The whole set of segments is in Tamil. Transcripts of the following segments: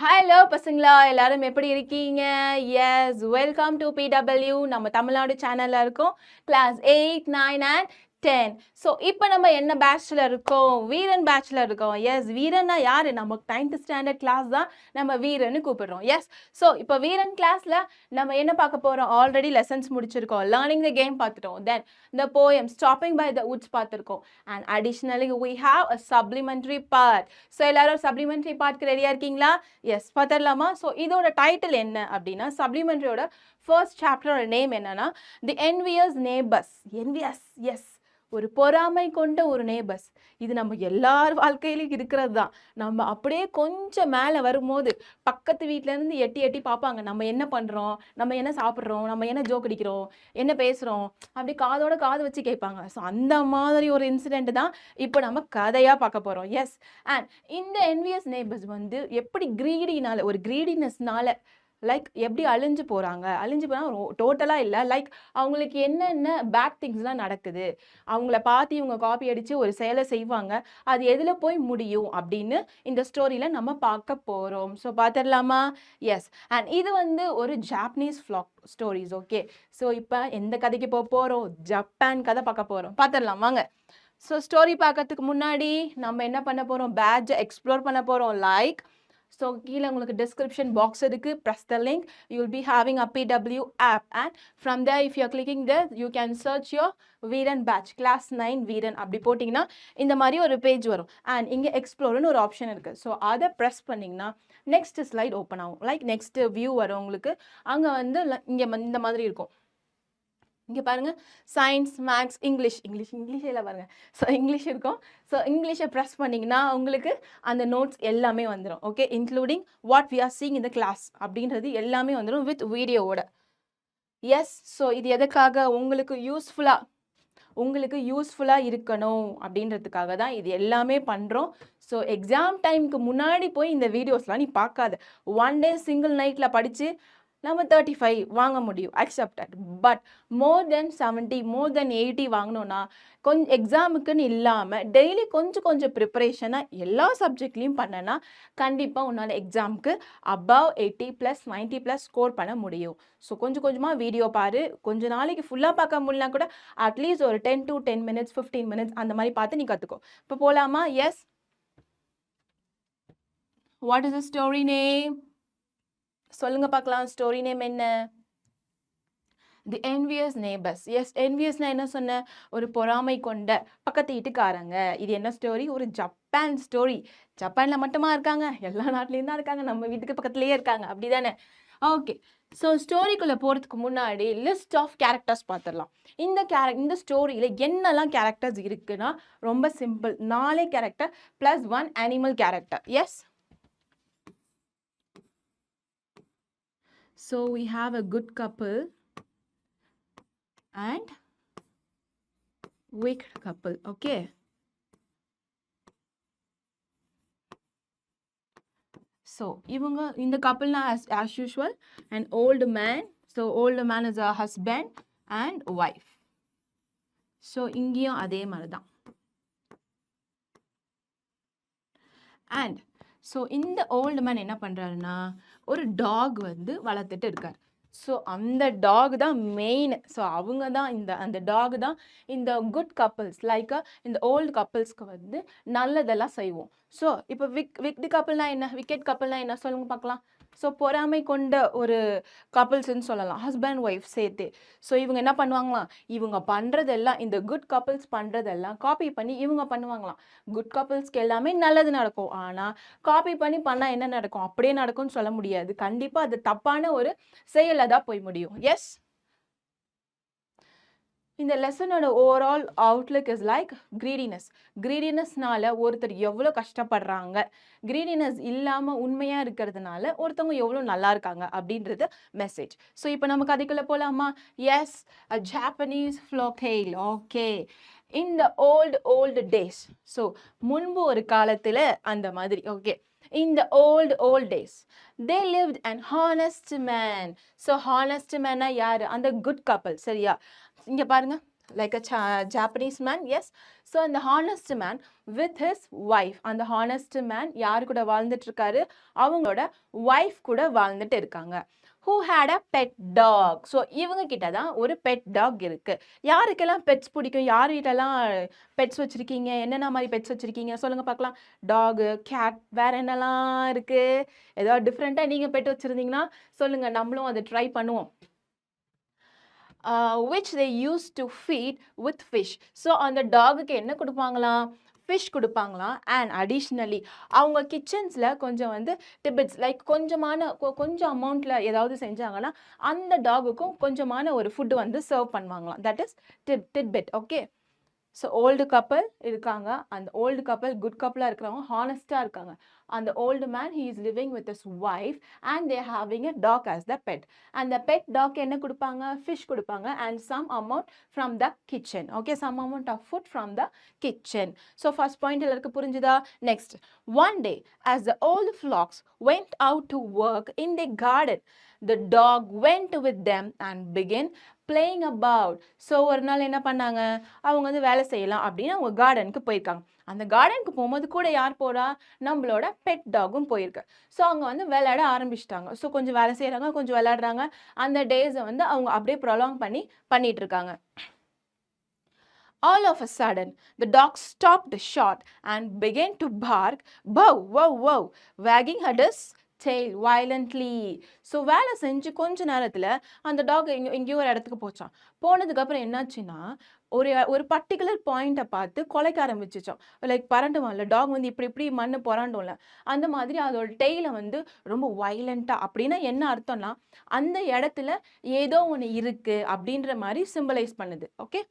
ஹலோ பசங்களா, எல்லாரும் எப்படி இருக்கீங்க? Yes, welcome to PW. நம்ம தமிழ்நாடு சேனல்ல இருக்கோம். Class 8, 9 and 10. ஸோ இப்போ நம்ம என்ன பேட்ச்ல இருக்கோம்? வீரன் பேட்ச்ல இருக்கோம். எஸ், வீரன்னா யாரு? நமக்கு 9th ஸ்டாண்டர்ட் கிளாஸ் தான் நம்ம வீரன்னு கூப்பிடுறோம். எஸ், ஸோ இப்போ வீரன் கிளாஸ்ல நம்ம என்ன பார்க்க போறோம்? ஆல்ரெடி லெசன்ஸ் முடிச்சிருக்கோம். லேர்னிங் த கேம் பார்த்துட்டோம். தென் the poem Stopping by the Woods பார்த்துருக்கோம். And additionally we have a supplementary part. So எல்லாரும் supplementary பார்ட்க்கு ரெடியாக இருக்கீங்களா? எஸ், பார்த்துடலாமா? ஸோ இதோட டைட்டில் என்ன அப்படின்னா, சப்ளிமெண்ட்ரியோட ஃபர்ஸ்ட் சாப்டரோட நேம் என்னன்னா தி என்வியஸ் நேபர்ஸ். என்வியஸ், எஸ், ஒரு பொறாமை கொண்ட ஒரு நேபர்ஸ். இது நம்ம எல்லார் வாழ்க்கையிலும் இருக்கிறது தான். நம்ம அப்படியே கொஞ்சம் மேலே வரும்போது பக்கத்து வீட்டிலேருந்து எட்டி எட்டி பார்ப்பாங்க. நம்ம என்ன பண்ணுறோம், நம்ம என்ன சாப்பிட்றோம், நம்ம என்ன ஜோக் அடிக்கிறோம், என்ன பேசுகிறோம், அப்படி காதோட காது வச்சு கேட்பாங்க. ஸோ அந்த மாதிரி ஒரு இன்சிடெண்ட் தான் இப்போ நம்ம கதையாக பார்க்க போகிறோம். எஸ், அண்ட் இந்த என்வியஸ் நேபர்ஸ் வந்து எப்படி கிரீடினால, ஒரு கிரீடினஸ்னால லைக் எப்படி அழிஞ்சு போகிறாங்க. அழிஞ்சு போனால் டோட்டலாக இல்லை, லைக் அவங்களுக்கு என்னென்ன பேட் திங்ஸ்லாம் நடக்குது, அவங்கள பார்த்து இவங்க காப்பி அடித்து ஒரு செயலை செய்வாங்க, அது எதில் போய் முடியும் அப்படின்னு இந்த ஸ்டோரியில் நம்ம பார்க்க போகிறோம். ஸோ பார்த்துடலாமா? எஸ், அண்ட் இது வந்து ஒரு Japanese folk stories. Okay, so இப்போ எந்த கதைக்கு போக போகிறோம்? ஜப்பான் கதை பார்க்க போகிறோம். பார்த்துடலாம் வாங்க. ஸோ ஸ்டோரி பார்க்கறதுக்கு முன்னாடி நம்ம என்ன பண்ண போகிறோம்? பேட்சை எக்ஸ்ப்ளோர் பண்ண போகிறோம். லைக், ஸோ கீழே உங்களுக்கு டிஸ்கிரிப்ஷன் பாக்ஸ் இருக்குது. Press the link. You will be having a PW app, and from there if you are clicking there you can search your Veeran batch class 9 Veeran. அப்படி போட்டிங்கன்னா இந்த மாதிரி ஒரு பேஜ் வரும். அண்ட் இங்கே எக்ஸ்ப்ளோர்னு ஒரு ஆப்ஷன் இருக்குது. ஸோ அதை ப்ரெஸ் பண்ணிங்கன்னா நெக்ஸ்ட் ஸ்லைட் ஓப்பன் ஆகும். லைக் நெக்ஸ்ட் வியூ வரும் உங்களுக்கு. அங்கே வந்து இங்கே இந்த மாதிரி இருக்கும். இங்கே பாருங்கள், சயின்ஸ், மேக்ஸ், இங்கிலீஷில் பாருங்கள். ஸோ இங்கிலீஷ் இருக்கும். ஸோ இங்கிலீஷை ப்ரெஸ் பண்ணிங்கன்னா உங்களுக்கு அந்த நோட்ஸ் எல்லாமே வந்துடும். Okay, including what we are seeing இந்த கிளாஸ் அப்படின்றது எல்லாமே வந்துடும் வித் வீடியோவோட. எஸ், ஸோ இது எதுக்காக? உங்களுக்கு யூஸ்ஃபுல்லாக இருக்கணும் அப்படின்றதுக்காக தான் இது எல்லாமே பண்ணுறோம். ஸோ எக்ஸாம் டைமுக்கு முன்னாடி போய் இந்த வீடியோஸ்லாம் நீ பார்க்காத. ஒன் டே சிங்கிள் நைட்டில் படித்து நம்ம 35 வாங்க முடியும், அக்செப்டட். பட் மோர் தென் 70, மோர் தென் 80 வாங்கினோன்னா கொஞ்சம் எக்ஸாமுக்குன்னு இல்லாமல் டெய்லி கொஞ்சம் ப்ரிப்பரேஷனாக எல்லா சப்ஜெக்ட்லேயும் பண்ணனா கண்டிப்பாக உன்னால் எக்ஸாமுக்கு அபவ் 80+, 90+ ஸ்கோர் பண்ண முடியும். ஸோ கொஞ்சமாக வீடியோ பாரு. கொஞ்ச நாளைக்கு ஃபுல்லாக பார்க்க முடியலனா கூட அட்லீஸ்ட் ஒரு 10 to 10 minutes, 15 minutes அந்த மாதிரி பார்த்து நீ கற்றுக்கோ. இப்போ போகலாமா? Yes, what is the story name? சொல்லுங்க பார்க்கலாம். ஸ்டோரி நேம் என்ன? The envious neighbours. எஸ், என்வியஸ்னா என்ன சொன்ன? ஒரு பொறாமை கொண்ட பக்கத்து வீட்டுக்காரங்க. இது என்ன ஸ்டோரி? ஒரு ஜப்பான் ஸ்டோரி. ஜப்பானில் மட்டுமா இருக்காங்க? எல்லா நாட்டிலையும் தான் இருக்காங்க. நம்ம வீட்டுக்கு பக்கத்துலேயே இருக்காங்க, அப்படி தானே? ஓகே, ஸோ ஸ்டோரிக்குள்ளே போகிறதுக்கு முன்னாடி லிஸ்ட் ஆஃப் கேரக்டர்ஸ் பார்த்துடலாம். இந்த ஸ்டோரியில் என்னெல்லாம் கேரக்டர்ஸ் இருக்குன்னா ரொம்ப simple. 4 character plus 1 animal character. Yes, so we have a good couple and weak couple. Okay, so இவங்க இந்த கப்பல்னா as usual an old man. So old man is a husband and wife. so இங்கேயும் அதே மாதிரி தான். and ஸோ இந்த ஓல்டு மேன் என்ன பண்ணுறாருன்னா ஒரு டாக் வந்து வளர்த்துட்டு இருக்கார். ஸோ அந்த டாக் தான் மெயின். ஸோ அவங்க தான் அந்த டாக் தான் இந்த குட் கப்பிள்ஸ், லைக் இந்த ஓல்டு கப்பிள்ஸ்க்கு வந்து நல்லதெல்லாம் செய்வோம். ஸோ இப்போ விக்கெட் கப்பிள்னா என்ன? விக்கெட் கப்பிள்னா என்ன சொல்லுங்க பார்க்கலாம். ஸோ பொறாமை கொண்ட ஒரு கப்பிள்ஸ்ன்னு சொல்லலாம், ஹஸ்பண்ட் ஒய்ஃப் சேர்த்து. ஸோ இவங்க என்ன பண்ணுவாங்களாம்? இவங்க பண்ணுறதெல்லாம், இந்த குட் கப்பிள்ஸ் பண்ணுறதெல்லாம் காப்பி பண்ணி இவங்க பண்ணுவாங்களாம். குட் கப்பிள்ஸ்க்கு எல்லாமே நல்லது நடக்கும். ஆனால் காப்பி பண்ணி பண்ணால் என்ன நடக்கும்? அப்படியே நடக்கும்னு சொல்ல முடியாது. கண்டிப்பாக அது தப்பான ஒரு செயலில் தான் போய் முடியும். எஸ், இந்த லெசனோட ஓவரால் அவுட்லுக் இஸ் லைக் கிரீடினஸ்னால ஒருத்தர் எவ்வளோ கஷ்டப்படுறாங்க, கிரீடினஸ் இல்லாமல் உண்மையாக இருக்கிறதுனால ஒருத்தவங்க எவ்வளோ நல்லா இருக்காங்க அப்படின்றது மெசேஜ். ஸோ இப்போ நம்ம கதைக்குள்ளே போகலாமா? Yes, a Japanese folk tale. Okay, in the old days. So முன்பு ஒரு காலத்தில் அந்த மாதிரி. Okay, in the old days they lived an honest man. so honest man யாரு? அந்த good couple. சரியா? இங்க பாருங்க, like a Japanese man, yes. So அந்த honest man with his wife, அந்த honest man யாரு கூட வாழ்ந்துட்டு இருக்காரு, அவங்களோட wife கூட வாழ்ந்துட்டு இருக்காங்க. who had a pet dog. So இவங்க கிட்ட தான் ஒரு பெட் டாக் இருக்கு. யாருக்கெல்லாம் பெட்ஸ் பிடிக்கும், யார் வீட்டெல்லாம் பெட்ஸ் வச்சிருக்கீங்க, என்னென்ன மாதிரி பெட்ஸ் வச்சிருக்கீங்க சொல்லுங்க பார்க்கலாம். டாகு, கேட், வேற என்னெல்லாம் இருக்கு? ஏதாவது டிஃப்ரெண்ட்டாக நீங்கள் பெட் வச்சிருந்தீங்கன்னா சொல்லுங்க, நம்மளும் அதை ட்ரை பண்ணுவோம். which they used to feed with fish. So அந்த டாகுக்கு என்ன கொடுப்பாங்களாம், ஃபிஷ் கொடுப்பாங்களாம். அண்ட் அடிஷ்னலி அவங்க கிச்சன்ஸில் கொஞ்சம் வந்து டிபிட்ஸ் லைக் கொஞ்சம் அமௌண்ட்டில் ஏதாவது செஞ்சாங்கன்னா அந்த டாகுக்கும் கொஞ்சமான ஒரு ஃபுட்டு வந்து சர்வ் பண்ணுவாங்களாம். That is titbit. Okay. So old கப்பல் இருக்காங்க. அந்த ஓல்டு கப்பல் குட் கப்பலாக இருக்கிறவங்க ஹானஸ்டாக இருக்காங்க. அந்த old man he is living with his wife and they are having a dog as the pet. அந்த பெட் டாக் என்ன கொடுப்பாங்க, ஃபிஷ் கொடுப்பாங்க and some amount from the kitchen. Okay, some amount of food from the kitchen. So first point எல்லாருக்கு புரிஞ்சுதா? Next, one day as the old flocks went out to work in the garden, the dog went with them and began playing about. So ஒரு நாள் என்ன பண்ணாங்க, அவங்க வந்து வேலை செய்யலாம் அப்படின்னு அவங்க கார்டனுக்கு போயிருக்காங்க. அந்த கார்டனுக்கு போகும்போது கூட யார் போகிறா, நம்மளோட பெட் டாகும் போயிருக்கு. ஸோ அவங்க வந்து விளையாட ஆரம்பிச்சிட்டாங்க. ஸோ கொஞ்சம் வேலை செய்கிறாங்க, கொஞ்சம் விளையாடுறாங்க. அந்த டேஸை வந்து அவங்க அப்படியே ப்ரொலாங் பண்ணிட்டு இருக்காங்க. All of a sudden, the dog stopped short and began to bark, bow, wow, wow, wagging her tail violently. So வேலை செஞ்சு கொஞ்ச நேரத்தில் அந்த டாக் எங்கேயோ ஒரு இடத்துக்கு போச்சான். போனதுக்கப்புறம் என்னாச்சுன்னா ஒரு பர்டிகுலர் பாயிண்ட்டை பார்த்து குலைக்க ஆரம்பிச்சிச்சோம். லைக் பரண்டுவான்ல டாக் வந்து இப்படி மண்ணு புரண்டும்ல, அந்த மாதிரி அதோட டெய்லை வந்து ரொம்ப வைலண்ட்டாக. அப்படின்னா என்ன அர்த்தம்னா அந்த இடத்துல ஏதோ ஒன்று இருக்குது அப்படின்ற மாதிரி சிம்பலைஸ் பண்ணுது. ஓகே.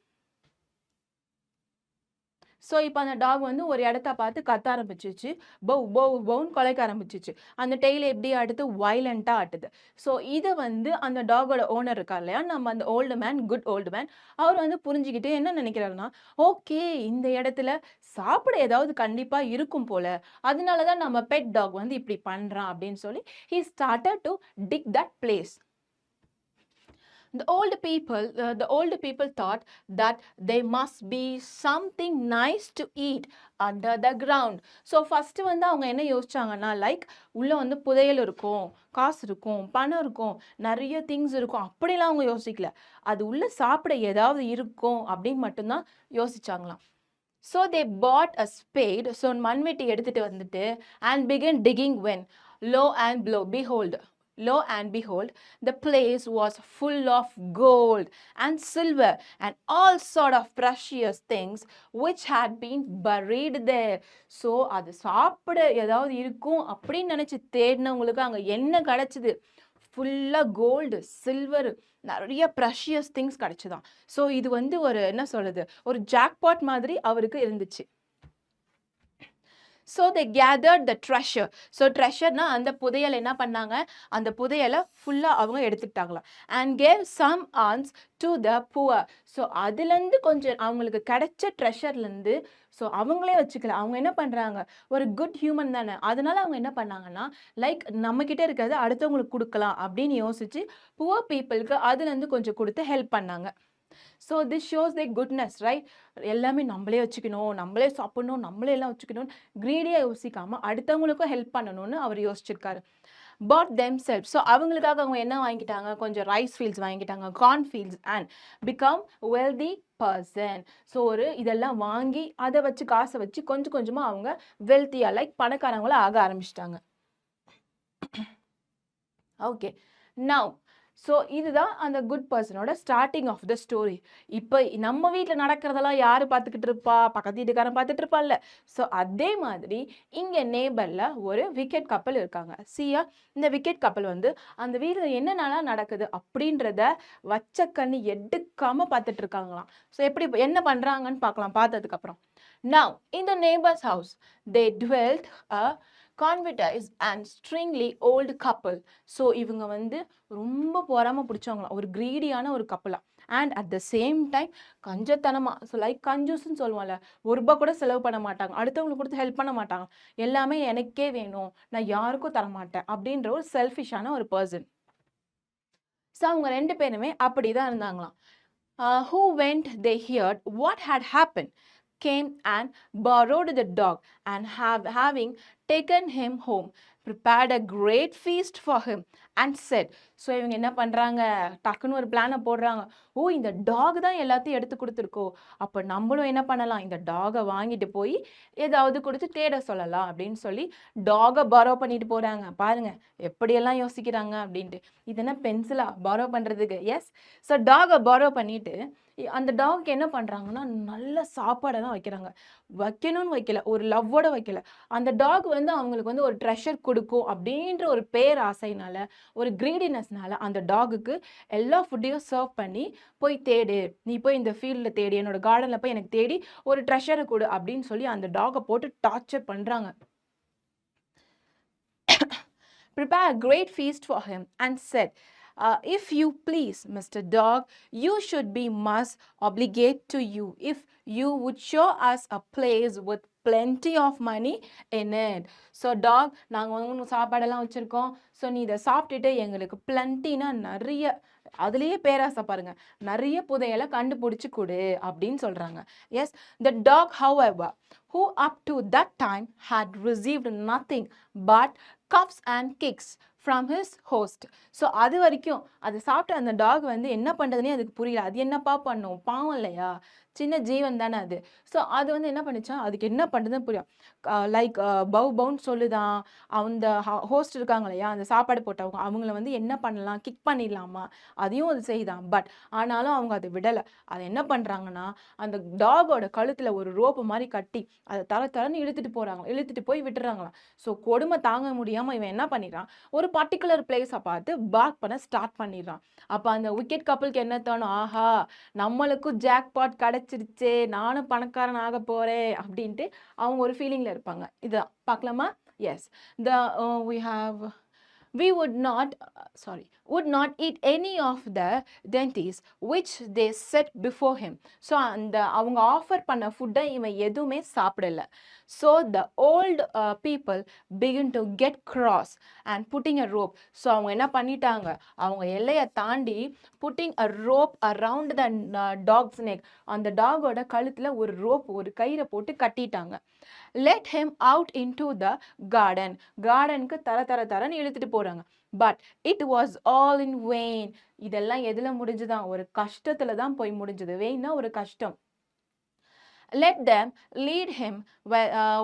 ஸோ இப்போ அந்த டாக் வந்து ஒரு இடத்த பார்த்து கத்த ஆரம்பிச்சிச்சு, பவுன்னு குலைக்க ஆரம்பிச்சிச்சு. அந்த டெய்லை எப்படி ஆட்டுது, வைலண்ட்டாக ஆட்டுது. ஸோ இதை வந்து அந்த டாகோட ஓனர் இருக்கா இல்லையா, நம்ம அந்த old man, good old man, அவர் வந்து புரிஞ்சுக்கிட்டு என்ன நினைக்கிறாருன்னா, ஓகே இந்த இடத்துல சாப்பிட ஏதாவது கண்டிப்பாக இருக்கும் போல, அதனால தான் நம்ம பெட் டாக் வந்து இப்படி பண்ணுறான் அப்படின்னு சொல்லி he started to dig that place. The old people thought that there must be something nice to eat under the ground. So first வந்து அவங்க என்ன யோசிச்சாங்கன்னா, லைக் உள்ள வந்து புதையல் இருக்கும், காசு இருக்கும், பணம் இருக்கும், நிறைய திங்ஸ் இருக்கும், அப்படிலாம் அவங்க யோசிக்கல. அது உள்ள சாப்பிட ஏதாவது இருக்கும் அப்படின்னு மட்டும்தான் யோசிச்சாங்களாம். So they bought a spade. So மண்வெட்டி எடுத்துட்டு வந்துட்டு and began digging when lo and behold, the place was full of gold and silver and all sort of precious things which had been buried there. So அது சாப்பிட ஏதாவது இருக்கும் அப்படின்னு நினைச்சு தேடினவங்களுக்கு அங்கே என்ன கிடைச்சது, ஃபுல்லாக கோல்டு, சில்வர், நிறைய ப்ரெஷியஸ் திங்ஸ் கிடைச்சுதான். ஸோ இது வந்து ஒரு என்ன சொல்றது, ஒரு ஜாக்பாட் மாதிரி அவருக்கு இருந்துச்சு. So they gathered the treasure. So ட்ரெஷர்னா அந்த புதையல் என்ன பண்ணாங்க, அந்த புதையலை ஃபுல்லாக அவங்க எடுத்துக்கிட்டாங்களாம். And gave some alms to the poor. So அதுலேருந்து கொஞ்சம் அவங்களுக்கு கிடைச்ச ட்ரெஷர்லேருந்து ஸோ அவங்களே வச்சுக்கல. அவங்க என்ன பண்ணுறாங்க, ஒரு குட் ஹியூமன் தானே, அதனால அவங்க என்ன பண்ணாங்கன்னா, லைக் நம்மக்கிட்ட இருக்கிறது அடுத்தவங்களுக்கு கொடுக்கலாம் அப்படின்னு யோசிச்சு புவர் பீப்புளுக்கு அதுலேருந்து கொஞ்சம் கொடுத்து ஹெல்ப் பண்ணாங்க. So this shows the goodness, right? எல்லாமே நம்மளே வச்சுக்கணும், நம்மளே சாப்பிடணும், நம்மளே எல்லாம் வச்சுக்கணும், க்ரீடியாக யோசிக்காமல் அடுத்தவங்களுக்கும் ஹெல்ப் பண்ணணும்னு அவர் யோசிச்சிருக்காரு. பாட் தெம் செல்ஃப். ஸோ அவங்களுக்காக அவங்க என்ன வாங்கிட்டாங்க, கொஞ்சம் ரைஸ் ஃபீல்ட்ஸ் வாங்கிட்டாங்க, corn fields, and become wealthy person. So இதெல்லாம் வாங்கி அதை வச்சு காசை வச்சு கொஞ்சம் கொஞ்சமாக அவங்க வெல்த்தியாக லைக் பணக்காரங்களும் ஆக ஆரம்பிச்சிட்டாங்க. ஓகே, நவ் ஸோ இதுதான் அந்த குட் பர்சனோட ஸ்டார்டிங் ஆஃப் த ஸ்டோரி. இப்போ நம்ம வீட்டில் நடக்கிறதெல்லாம் யார் பார்த்துக்கிட்டு இருப்பா, பக்கத்து வீட்டுக்காரன் பார்த்துட்டு இருப்பாள்ல. ஸோ அதே மாதிரி இங்கே நேபரில் ஒரு விக்கெட் கப்பல் இருக்காங்க. சியா, இந்த விக்கெட் கப்பல் வந்து அந்த வீட்டில் என்னென்னலாம் நடக்குது அப்படின்றத வச்ச கண்ணு எடுக்காமல் பார்த்துட்டு இருக்காங்களாம். ஸோ எப்படி என்ன பண்ணுறாங்கன்னு பார்க்கலாம் பார்த்ததுக்கப்புறம். நவ் இந்த neighbours house they dwelt a covetous and stingy old couple. So இவங்க வந்து ரொம்ப பொறாம பிடிச்சவங்களாம், ஒரு க்ரீடியான ஒரு கப்பலாக. And at the same time கஞ்சத்தனமாக, ஸோ லைக் கஞ்சூஸ்ன்னு சொல்லுவோம்ல, ₹1 கூட செலவு பண்ண மாட்டாங்க, அடுத்தவங்களுக்கு கொடுத்து ஹெல்ப் பண்ண மாட்டாங்க, எல்லாமே எனக்கே வேணும், நான் யாருக்கும் தரமாட்டேன் அப்படின்ற ஒரு செல்ஃபிஷான ஒரு பர்சன். ஸோ அவங்க 2 பேருமே அப்படி தான் இருந்தாங்களாம். Who went they heard what had happened, came and borrowed the dog, and having taken him home, prepared a great feast for him, and said. So இவங்க என்ன பண்ணுறாங்க, டக்குன்னு ஒரு பிளானை போடுறாங்க. ஓ, இந்த டாக் தான் எல்லாத்தையும் எடுத்து கொடுத்துருக்கோ, அப்போ நம்மளும் என்ன பண்ணலாம், இந்த டாகை வாங்கிட்டு போய் ஏதாவது கொடுத்து தேட சொல்லலாம் அப்படின்னு சொல்லி டாகை பாரோ பண்ணிட்டு போகிறாங்க. பாருங்க எப்படியெல்லாம் யோசிக்கிறாங்க அப்படின்ட்டு. இது என்ன பென்சிலா பாரோ பண்ணுறதுக்கு? எஸ். ஸோ டாகை பாரோ பண்ணிட்டு அந்த டாக்கு என்ன பண்ணுறாங்கன்னா, நல்ல சாப்பாடை தான் வைக்கிறாங்க. வைக்கணும்னு வைக்கல, ஒரு லவ்வோட வைக்கல. அந்த டாக் வந்து அவங்களுக்கு வந்து ஒரு ட்ரெஷர் கொடுக்கும் அப்படின்ற ஒரு பேர் ஆசைனால, ஒரு கிரீடினஸ்னால அந்த டாகுக்கு எல்லா ஃபுட்டையும் சர்வ் பண்ணி, போய் தேடு, நீ போய் இந்த ஃபீல்டில் தேடி, என்னோட கார்டனில் போய் எனக்கு தேடி ஒரு ட்ரெஷரை கொடு அப்படின்னு சொல்லி அந்த டாகை போட்டு டார்ச்சர் பண்ணுறாங்க. Prepare a great feast for him and said, if you please, Mr. Dog, you should be much obliged to you if you would show us a place with plenty of money in it. So dog, நாங்கள் வந்து சாப்பாடெல்லாம் வச்சுருக்கோம், ஸோ நீ இதை சாப்பிட்டுட்டு எங்களுக்கு பிளண்டினா நிறைய, அதுலேயே பேராசை பாருங்க, நிறைய புதையலை கண்டுபிடிச்சி கொடு அப்படின்னு சொல்கிறாங்க. Yes, the dog however, who up to that time had received nothing but cuffs and kicks from his host. So அது வரைக்கும் அது சாப்பிட்ட அந்த டாக் வந்து என்ன பண்ணுறதுனே அதுக்கு புரியல. அது என்னப்பா பண்ணும், பாவம் இல்லையா, சின்ன ஜீவன் தானே அது. ஸோ அது வந்து என்ன பண்ணிச்சா, அதுக்கு என்ன பண்ணுறதுன்னு புரியும். லைக் பவு பவுன்னு சொல்லுதான். அந்த ஹோஸ்ட் இருக்காங்க இல்லையா, அந்த சாப்பாடு போட்டவங்க, அவங்கள வந்து என்ன பண்ணலாம், கிக் பண்ணிடலாமா, அதையும் அது செய்தான். பட் ஆனாலும் அவங்க அதை விடலை. அதை என்ன பண்ணுறாங்கன்னா, அந்த டாகோட கழுத்தில் ஒரு ரோப்பு மாதிரி கட்டி அதை தரன்னு இழுத்துட்டு போகிறாங்க, இழுத்துட்டு போய் விட்டுறாங்களாம். ஸோ கொடுமை தாங்க முடியாமல் இவன் என்ன பண்ணிடுறான், ஒரு பர்டிகுலர் பிளேஸை பார்த்து பார்க் பண்ண ஸ்டார்ட் பண்ணிடுறான். அப்போ அந்த விக்கெட் கப்பலுக்கு என்ன தோணும், ஆஹா நம்மளுக்கும் ஜாக்பாட் கிடைச்சிருச்சே, நானும் பணக்காரன் ஆக போகிறேன் அப்படின்ட்டு அவங்க ஒரு ஃபீலிங்கில் இருப்பாங்க. இதான் பார்க்கலாமா? Yes, we would not eat any of the dainties which they set before him. So அந்த அவங்க ஆஃபர் பண்ண ஃபுட்டை இவன் எதுவுமே சாப்பிடல. So the old people begin to get cross and putting a rope. So அவங்க என்ன பண்ணிட்டாங்க, அவங்க எல்லையை தாண்டி putting a rope around the dog's neck, அந்த டாகோட கழுத்தில் ஒரு ரோப், ஒரு கயிறை போட்டு கட்டிட்டாங்க. let him out into the garden, கார்டனுக்கு தரன்னு இழுத்துட்டு போறாங்க. But it was all in vain. இதெல்லாம் எதுல முடிஞ்சுதான், ஒரு கஷ்டத்துல தான் போய் முடிஞ்சது. வெயின்னா ஒரு கஷ்டம். let them lead him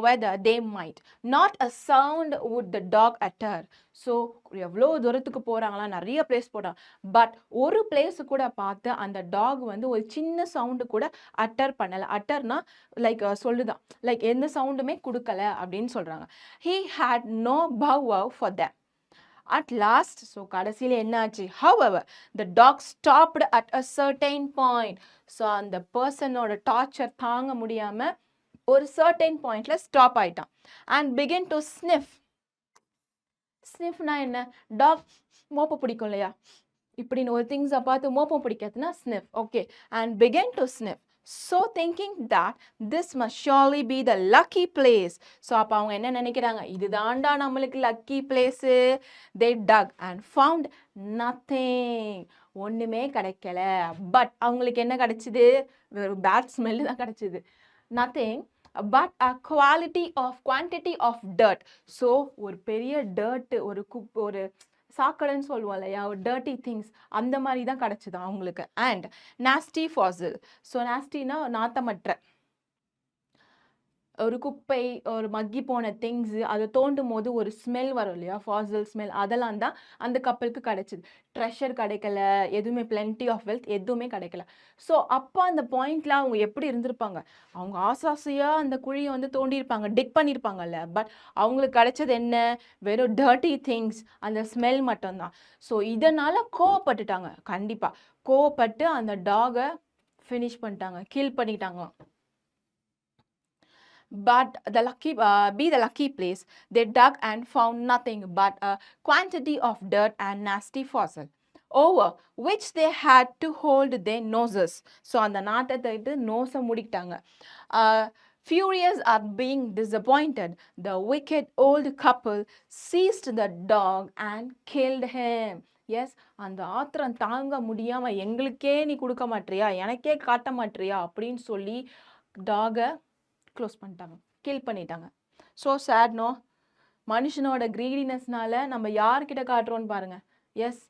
whether they might, not a sound would the dog utter. So எவ்வளோ தூரத்துக்கு போகிறாங்களா, நிறைய பிளேஸ் போட்டாங்க, பட் ஒரு பிளேஸ் கூட பார்த்து அந்த டாக் வந்து ஒரு சின்ன சவுண்டு கூட அட்டர் பண்ணலை. அட்டர்னா லைக் சொல்லுதான், லைக் எந்த சவுண்டுமே கொடுக்கல அப்படின்னு சொல்கிறாங்க. he had no bow wow for them. At last, so கடைசியில் என்னாச்சு, however, the dog stopped at a certain point. So அந்த பர்சனோட டார்ச்சர் தாங்க முடியாமல் ஒரு சர்டைன் பாயிண்ட்ல ஸ்டாப் ஆயிட்டான். and begin to sniff. ஸ்னிஃப்னா என்ன, டாக் மோப்பம் பிடிக்கும் இல்லையா, இப்படின்னு ஒரு திங்ஸை பார்த்து மோப்பம் பிடிக்கிறதுனா sniff. Okay, and begin to sniff. So thinking that this must surely be the lucky place. So அப்போ அவங்க என்ன நினைக்கிறாங்க, இதுதான்டா நம்மளுக்கு lucky place. they dug and found nothing. ஒன்றுமே கிடைக்கல. பட் அவங்களுக்கு என்ன கிடைச்சிது, ஒரு பேட் ஸ்மெல்லு தான் கிடைச்சிது. nothing but a quantity of dirt. So ஒரு பெரிய டர்ட்டு, ஒரு சாக்கடைன்னு சொல்லுவோம் இல்லையா, ஒரு டர்ட்டி திங்ஸ், அந்த மாதிரி தான் கிடச்சிது அவங்களுக்கு. And nasty fossil. ஸோ நாஸ்டினா நாத்தமற்ற ஒரு குப்பை, ஒரு மக்கி போன திங்ஸு, அதை தோண்டும் போது ஒரு ஸ்மெல் வரும் இல்லையா, ஃபாசில் ஸ்மெல், அதெல்லாம் தான் அந்த கப்பலுக்கு கிடைச்சிது. ட்ரெஷர் கிடைக்கல, எதுவுமே பிளென்டி ஆஃப் வெல்த் எதுவுமே கிடைக்கல. ஸோ அப்போ அந்த பாயிண்டில் அவங்க எப்படி இருந்திருப்பாங்க, அவங்க ஆசாசியாக அந்த குழியை வந்து தோண்டியிருப்பாங்க, டிக் பண்ணியிருப்பாங்கல்ல. பட் அவங்களுக்கு கிடைச்சது என்ன, வெறும் டர்ட்டி திங்ஸ், அந்த ஸ்மெல் மட்டும்தான். ஸோ இதனால் கோவப்பட்டுட்டாங்க, கண்டிப்பாக கோவப்பட்டு அந்த டாகை ஃபினிஷ் பண்ணிட்டாங்க, கில் பண்ணிட்டாங்க. But the lucky place, they dug and found nothing but a quantity of dirt and nasty fossil, over which they had to hold their noses. So அந்த நாட்டத்தை நோசை முடிக்கிட்டாங்க. Furious at being disappointed, the wicked old couple seized the dog and killed him. Yes, அந்த ஆத்திரம் தாங்க முடியாம எங்களுக்கே நீ கொடுக்க மாட்டியா, எனக்கே காட்ட மாட்டியா அப்படின்னு சொல்லி டாகை க்ளோஸ் பண்ணிட்டாங்க, கில் பண்ணிட்டாங்க. So sad no. மனுஷனோட கிரீடினஸ்னால நம்ம யார்கிட்ட காட்டுறோன்னு பாருங்க. Yes,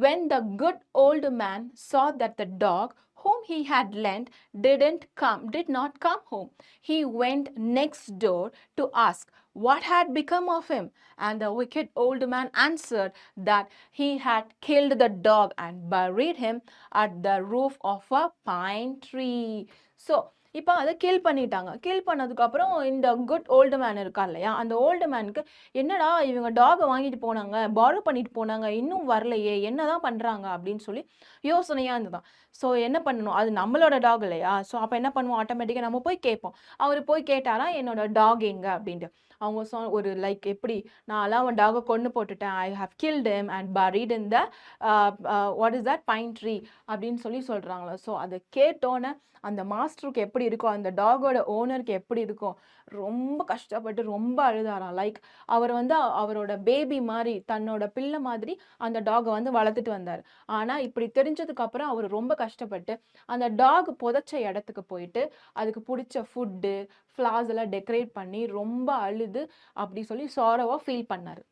when the good old man saw that the dog whom he had lent did not come home, he went next door to ask what had become of him. And the wicked old man answered that he had killed the dog and buried him at the roof of a pine tree. So இப்போ அதை கில் பண்ணிட்டாங்க. கில் பண்ணதுக்கப்புறம் இந்த குட் ஓல்டு மேன் இருக்கா இல்லையா, அந்த ஓல்டு மேனுக்கு என்னடா இவங்க டாகை வாங்கிட்டு போனாங்க, பாரோ பண்ணிட்டு போனாங்க, இன்னும் வரலையே, என்னதான் பண்ணுறாங்க அப்படின்னு சொல்லி யோசனையாக இருந்ததான். ஸோ என்ன பண்ணணும், அது நம்மளோட டாக் இல்லையா, ஸோ அப்போ என்ன பண்ணுவோம், ஆட்டோமேட்டிக்காக நம்ம போய் கேட்போம். அவர் போய் கேட்டாரா என்னோட டாக் எங்க அப்படின்ட்டு. அவங்க ஒரு லைக் எப்படி, நான்லாம் அவன் டாகை கொண்டு போட்டுட்டேன், I have killed him and buried in the what is that pine tree அப்படின்னு சொல்லி சொல்கிறாங்களா. ஸோ அதை கேட்டோன்னே அந்த மாஸ்டருக்கு எப்படி இருக்கும், அந்த டாகோட ஓனருக்கு எப்படி இருக்கும், ரொம்ப கஷ்டப்பட்டு ரொம்ப அழுதாராம். லைக் அவர் அவரோட பேபி மாதிரி, தன்னோட பிள்ளை மாதிரி அந்த டாகை வளர்த்துட்டு வந்தார். ஆனால் இப்படி தெரிஞ்சதுக்கு அப்புறம் அவர் ரொம்ப கஷ்டப்பட்டு அந்த டாக் புதைச்ச இடத்துக்கு போயிட்டு அதுக்கு பிடிச்ச ஃபுட்டு ஃப்ளார்ஸ் எல்லாம் டெக்கரேட் பண்ணி ரொம்ப அழுது அப்படி சொல்லி சாரோவா ஃபீல் பண்ணார்.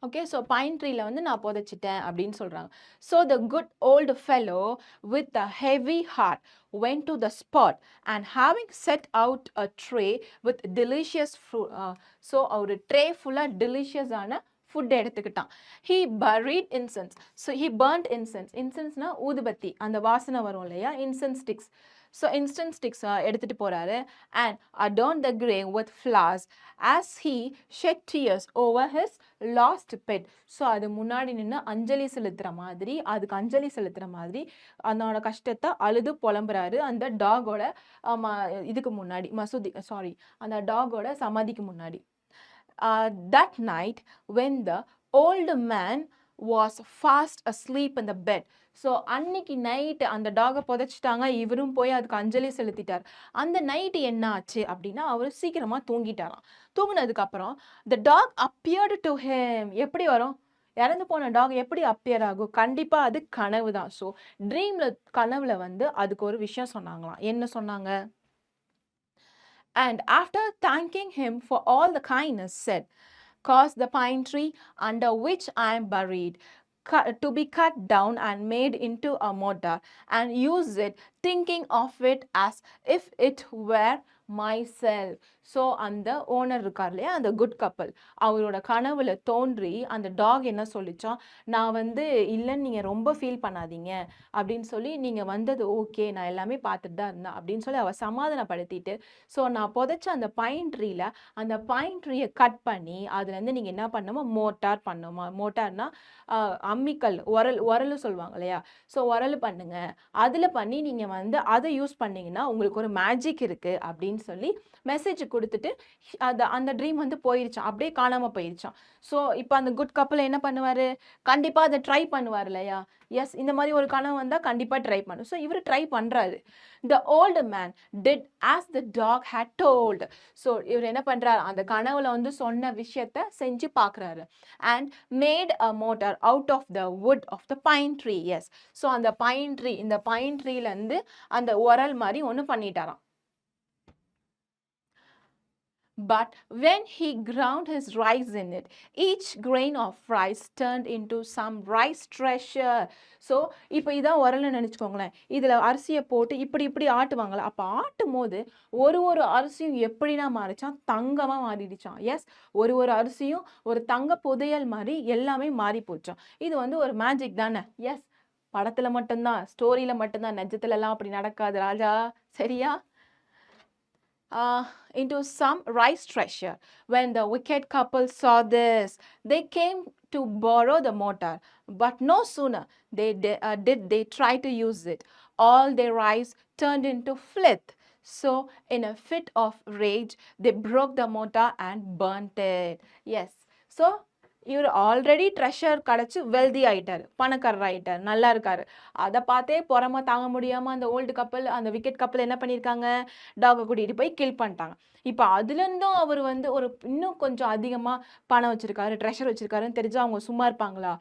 ஓகே, ஸோ பைன் ட்ரீல நான் புதைச்சிட்டேன் அப்படின்னு சொல்கிறாங்க. So the good old fellow with a heavy heart went to the spot and having set out a tray with delicious fruit, so ஒரு ட்ரே ஃபுல்லாக டெலிஷியஸான ஃபுட் எடுத்துக்கிட்டான். He buried incense, so he burnt incense. இன்சென்ஸ்னா ஊதுபத்தி, அந்த வாசனை வரும் இல்லையா, incense sticks. So instant sticks எடுத்துகிட்டு போகிறாரு. And adorned the grave with flowers as he shed tears over his lost pet. So அது முன்னாடி நின்று அஞ்சலி செலுத்துகிற மாதிரி, அதுக்கு அஞ்சலி செலுத்துகிற மாதிரி அதனோட கஷ்டத்தை அழுது புலம்புறாரு அந்த டாகோட இதுக்கு முன்னாடி, அந்த டாகோட சமாதிக்கு முன்னாடி. That night when the old man was fast asleep in the bed. So அன்னைக்கு நைட்டு அந்த டாகை புதைச்சிட்டாங்க, இவரும் போய் அதுக்கு அஞ்சலி செலுத்திட்டார். அந்த நைட்டு என்ன ஆச்சு அப்படின்னா அவர் சீக்கிரமாக தூங்கிட்டாராம். தூங்கினதுக்கப்புறம் the dog appeared to him. எப்படி வரும், இறந்து போன டாக் எப்படி அப்பியர் ஆகும், கண்டிப்பாக அது கனவு தான். ஸோ ட்ரீமில் கனவுல அதுக்கு ஒரு விஷயம் சொன்னாங்களாம். என்ன சொன்னாங்க, and after thanking him for all the kindness said, cause the pine tree under which I am buried to be cut down and made into a mortar and use it, thinking of it as if it were myself. So அந்த ஓனர் இருக்கார் இல்லையா, அந்த குட் கப்பல், அவரோட கனவுல தோன்றி அந்த டாக் என்ன சொல்லிச்சான், நான் இல்லைன்னு நீங்கள் ரொம்ப ஃபீல் பண்ணாதீங்க அப்படின்னு சொல்லி, நீங்கள் வந்தது ஓகே, நான் எல்லாமே பார்த்துட்டு தான் இருந்தேன் அப்படின்னு சொல்லி அவள் சமாதானப்படுத்திட்டு, ஸோ நான் புதைச்ச அந்த பைன் ட்ரீல அந்த பைன் ட்ரீயை கட் பண்ணி அதுலேருந்து நீங்கள் என்ன பண்ணணுமோ மோட்டார் பண்ணணுமா, மோட்டார்னா அம்மிக்கல், உரல் சொல்லுவாங்க இல்லையா, ஸோ உரல் பண்ணுங்க, அதில் பண்ணி நீங்கள் அதை யூஸ் பண்ணிங்கன்னா உங்களுக்கு ஒரு மேஜிக் இருக்குது அப்படின்னு சொல்லி மெசேஜ் கொடுத்துட்டு அந்த ட்ரீம் போயிடுச்சான், அப்படியே காணாமல் போயிடுச்சான். ஸோ இப்போ அந்த குட் கப்பல் என்ன பண்ணுவார், கண்டிப்பாக அதை ட்ரை பண்ணுவார் இல்லையா. எஸ், இந்த மாதிரி ஒரு கனவு வந்தால் கண்டிப்பாக ட்ரை பண்ணும். ஸோ இவர் ட்ரை பண்ணுறாரு. The old man did as the dog had told. So இவர் என்ன பண்ணுறாரு, அந்த கனவுல சொன்ன விஷயத்த செஞ்சு பார்க்குறாரு. And made a mortar out of the wood of the pine tree. Yes, so அந்த பைன் ட்ரீ, இந்த பைன் ட்ரீலேருந்து அந்த உரல் மாதிரி ஒன்று பண்ணிட்டாராம். But when he ground his rice in it, each grain of rice turned into some rice treasure. So இப்போ இதான் உரல்னு நினச்சிக்கோங்களேன். இதில் அரிசியை போட்டு இப்படி இப்படி ஆட்டுவாங்களே, அப்போ ஆட்டும் போது ஒரு அரிசியும் எப்படின்னா மாறிச்சான், தங்கமாக மாறிடுச்சான். எஸ், ஒரு அரிசியும் ஒரு தங்க புதையல் மாதிரி எல்லாமே மாறி போச்சான். இது ஒரு மேஜிக் தானே. எஸ், படத்தில் மட்டும்தான், ஸ்டோரியில் மட்டும்தான், நெஜத்துலலாம் அப்படி நடக்காது ராஜா, சரியா? Into some rice treasure. When the wicked couple saw this, they came to borrow the mortar, but no sooner did they try to use it, all their rice turned into filth. So in a fit of rage, they broke the mortar and burnt it. Yes, so இவர் ஆல்ரெடி ட்ரெஷர் கிடச்சி வெல்தி ஆகிட்டார், பணக்காரர் ஆகிட்டார், நல்லா இருக்கார். அதை பார்த்தே பொறாம தாங்க முடியாமல் அந்த ஓல்டு கப்பல், அந்த விக்கெட் கப்பல் என்ன பண்ணியிருக்காங்க, டாகை கூட்டிகிட்டு போய் கில் பண்ணிட்டாங்க. இப்போ அதுலேருந்தும் அவர் வந்து ஒரு இன்னும் கொஞ்சம் அதிகமாக பணம் வச்சுருக்காரு, ட்ரெஷர் வச்சுருக்காருன்னு தெரிஞ்சா அவங்க சும்மா இருப்பாங்களா?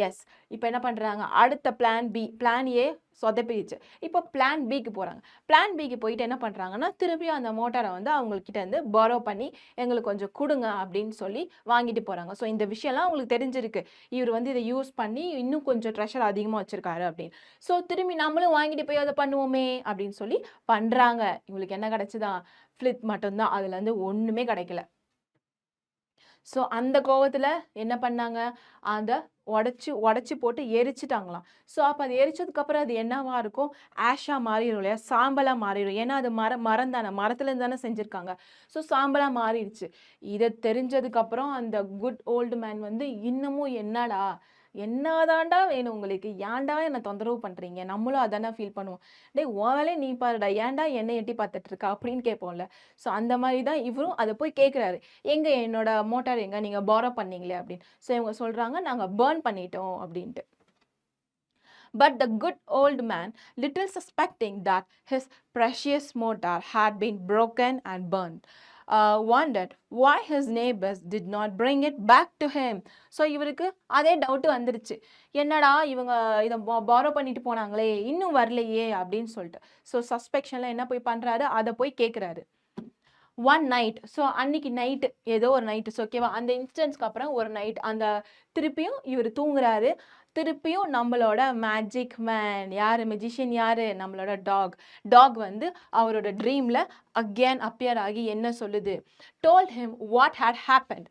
எஸ். இப்போ என்ன பண்ணுறாங்க, அடுத்த பிளான் பி, பிளான் ஏ சொதப்பிடுச்சு. இப்போ பிளான் பிக்கு போகிறாங்க. பிளான் பிக்கு போயிட்டு என்ன பண்ணுறாங்கன்னா, திரும்பியும் அந்த மோட்டாரை வந்து அவங்கக்கிட்ட இருந்து பாரோ பண்ணி எங்களுக்கு கொஞ்சம் கொடுங்க அப்படின்னு சொல்லி வாங்கிட்டு போகிறாங்க. ஸோ இந்த விஷயம்லாம் அவங்களுக்கு தெரிஞ்சிருக்கு. இவர் வந்து இதை யூஸ் பண்ணி இன்னும் கொஞ்சம் ட்ரெஷர் அதிகமாக வச்சுருக்காரு அப்படின்னு. ஸோ திரும்பி நம்மளும் வாங்கிட்டு போய் அதை பண்ணுவோமே அப்படின்னு சொல்லி பண்ணுறாங்க. இவங்களுக்கு என்ன கிடச்சிதான்? ஃப்ளிப் மட்டும்தான். அதுலேருந்து ஒன்றுமே கிடைக்கல. ஸோ அந்த கோவத்தில் என்ன பண்ணாங்க, அதை உடச்சி போட்டு எரிச்சிட்டாங்களாம். ஸோ அப்போ அது எரிச்சதுக்கப்புறம் அது என்னவா இருக்கும், ஆஷாக மாறிடும் இல்லையா, சாம்பலாக மாறிடும். ஏன்னா அது மரம் தானே, மரத்துலேருந்து தானே செஞ்சுருக்காங்க. ஸோ சாம்பலாக மாறிடுச்சு. இதை தெரிஞ்சதுக்கப்புறம் அந்த குட் ஓல்டு மேன் வந்து இன்னமும் என்னடா, என்னதாண்டா வேணும் உங்களுக்கு, ஏன்டா என்னை தொந்தரவு பண்ணுறீங்க, நம்மளும் அதானே ஃபீல் பண்ணுவோம். டேய் உன் வேலையை நீ பாருடா, ஏன்டா என்னை எட்டி பார்த்துட்டு இருக்கா அப்படின்னு கேட்போம்ல. ஸோ அந்த மாதிரி தான் இவரும் அதை போய் கேட்குறாரு, எங்க என்னோட மோட்டார் எங்க நீங்கள் பாரோ பண்ணீங்களே அப்படின்னு. ஸோ இவங்க சொல்கிறாங்க, நாங்கள் பேர்ன் பண்ணிட்டோம் அப்படின்ட்டு. But the good old man, little suspecting that his precious motor had been broken and burned, wondered why his neighbors did not bring it back to him. So இவருக்கு அதே டவுட் வந்துருச்சு, என்னடா இவங்க இதை பாரோ பண்ணிட்டு போனாங்களே இன்னும் வரலையே அப்படின்னு சொல்லிட்டு. ஸோ சஸ்பெக்ஷனில் என்ன போய் பண்ணுறாரு, அதை போய் கேட்குறாரு. ஒன் நைட், ஸோ அன்னைக்கு நைட்டு ஏதோ ஒரு நைட்டு, ஸோ ஓகேவா, அந்த இன்ஸ்டன்ஸ்க்கு அப்புறம் ஒரு நைட் அந்த திருப்பியும் இவர் தூங்குறாரு. திருப்பியும் நம்மளோட மேஜிக் மேன் யார், மெஜிஷியன் யார், நம்மளோட டாக் வந்து அவரோட ட்ரீமில் அகேன் அப்பியர் ஆகி என்ன சொல்லுது, told him what had happened,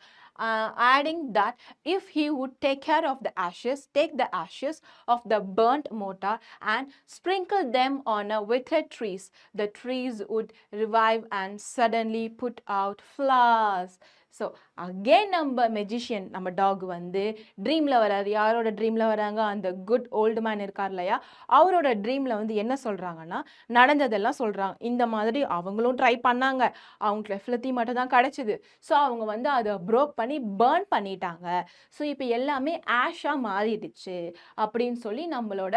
adding that if he would take the ashes of the burnt mortar and sprinkle them on a withered trees, the trees would revive and suddenly put out flowers. So again நம்ம மெஜிஷியன் நம்ம டாக் வந்து ட்ரீமில் வராரு. யாரோட ட்ரீமில் வராங்க, அந்த குட் ஓல்டு மேன் இருக்கார் இல்லையா, அவரோட ட்ரீமில் வந்து என்ன சொல்கிறாங்கன்னா, நடந்ததெல்லாம் சொல்கிறாங்க. இந்த மாதிரி அவங்களும் ட்ரை பண்ணாங்க, அவங்களுக்கு எஃப்லத்தி மட்டும் தான் கிடச்சிது. ஸோ அவங்க வந்து அதை ப்ரோக் பண்ணி பேர்ன் பண்ணிட்டாங்க. ஸோ இப்போ எல்லாமே ஆஷாக மாறிடுச்சு அப்படின்னு சொல்லி நம்மளோட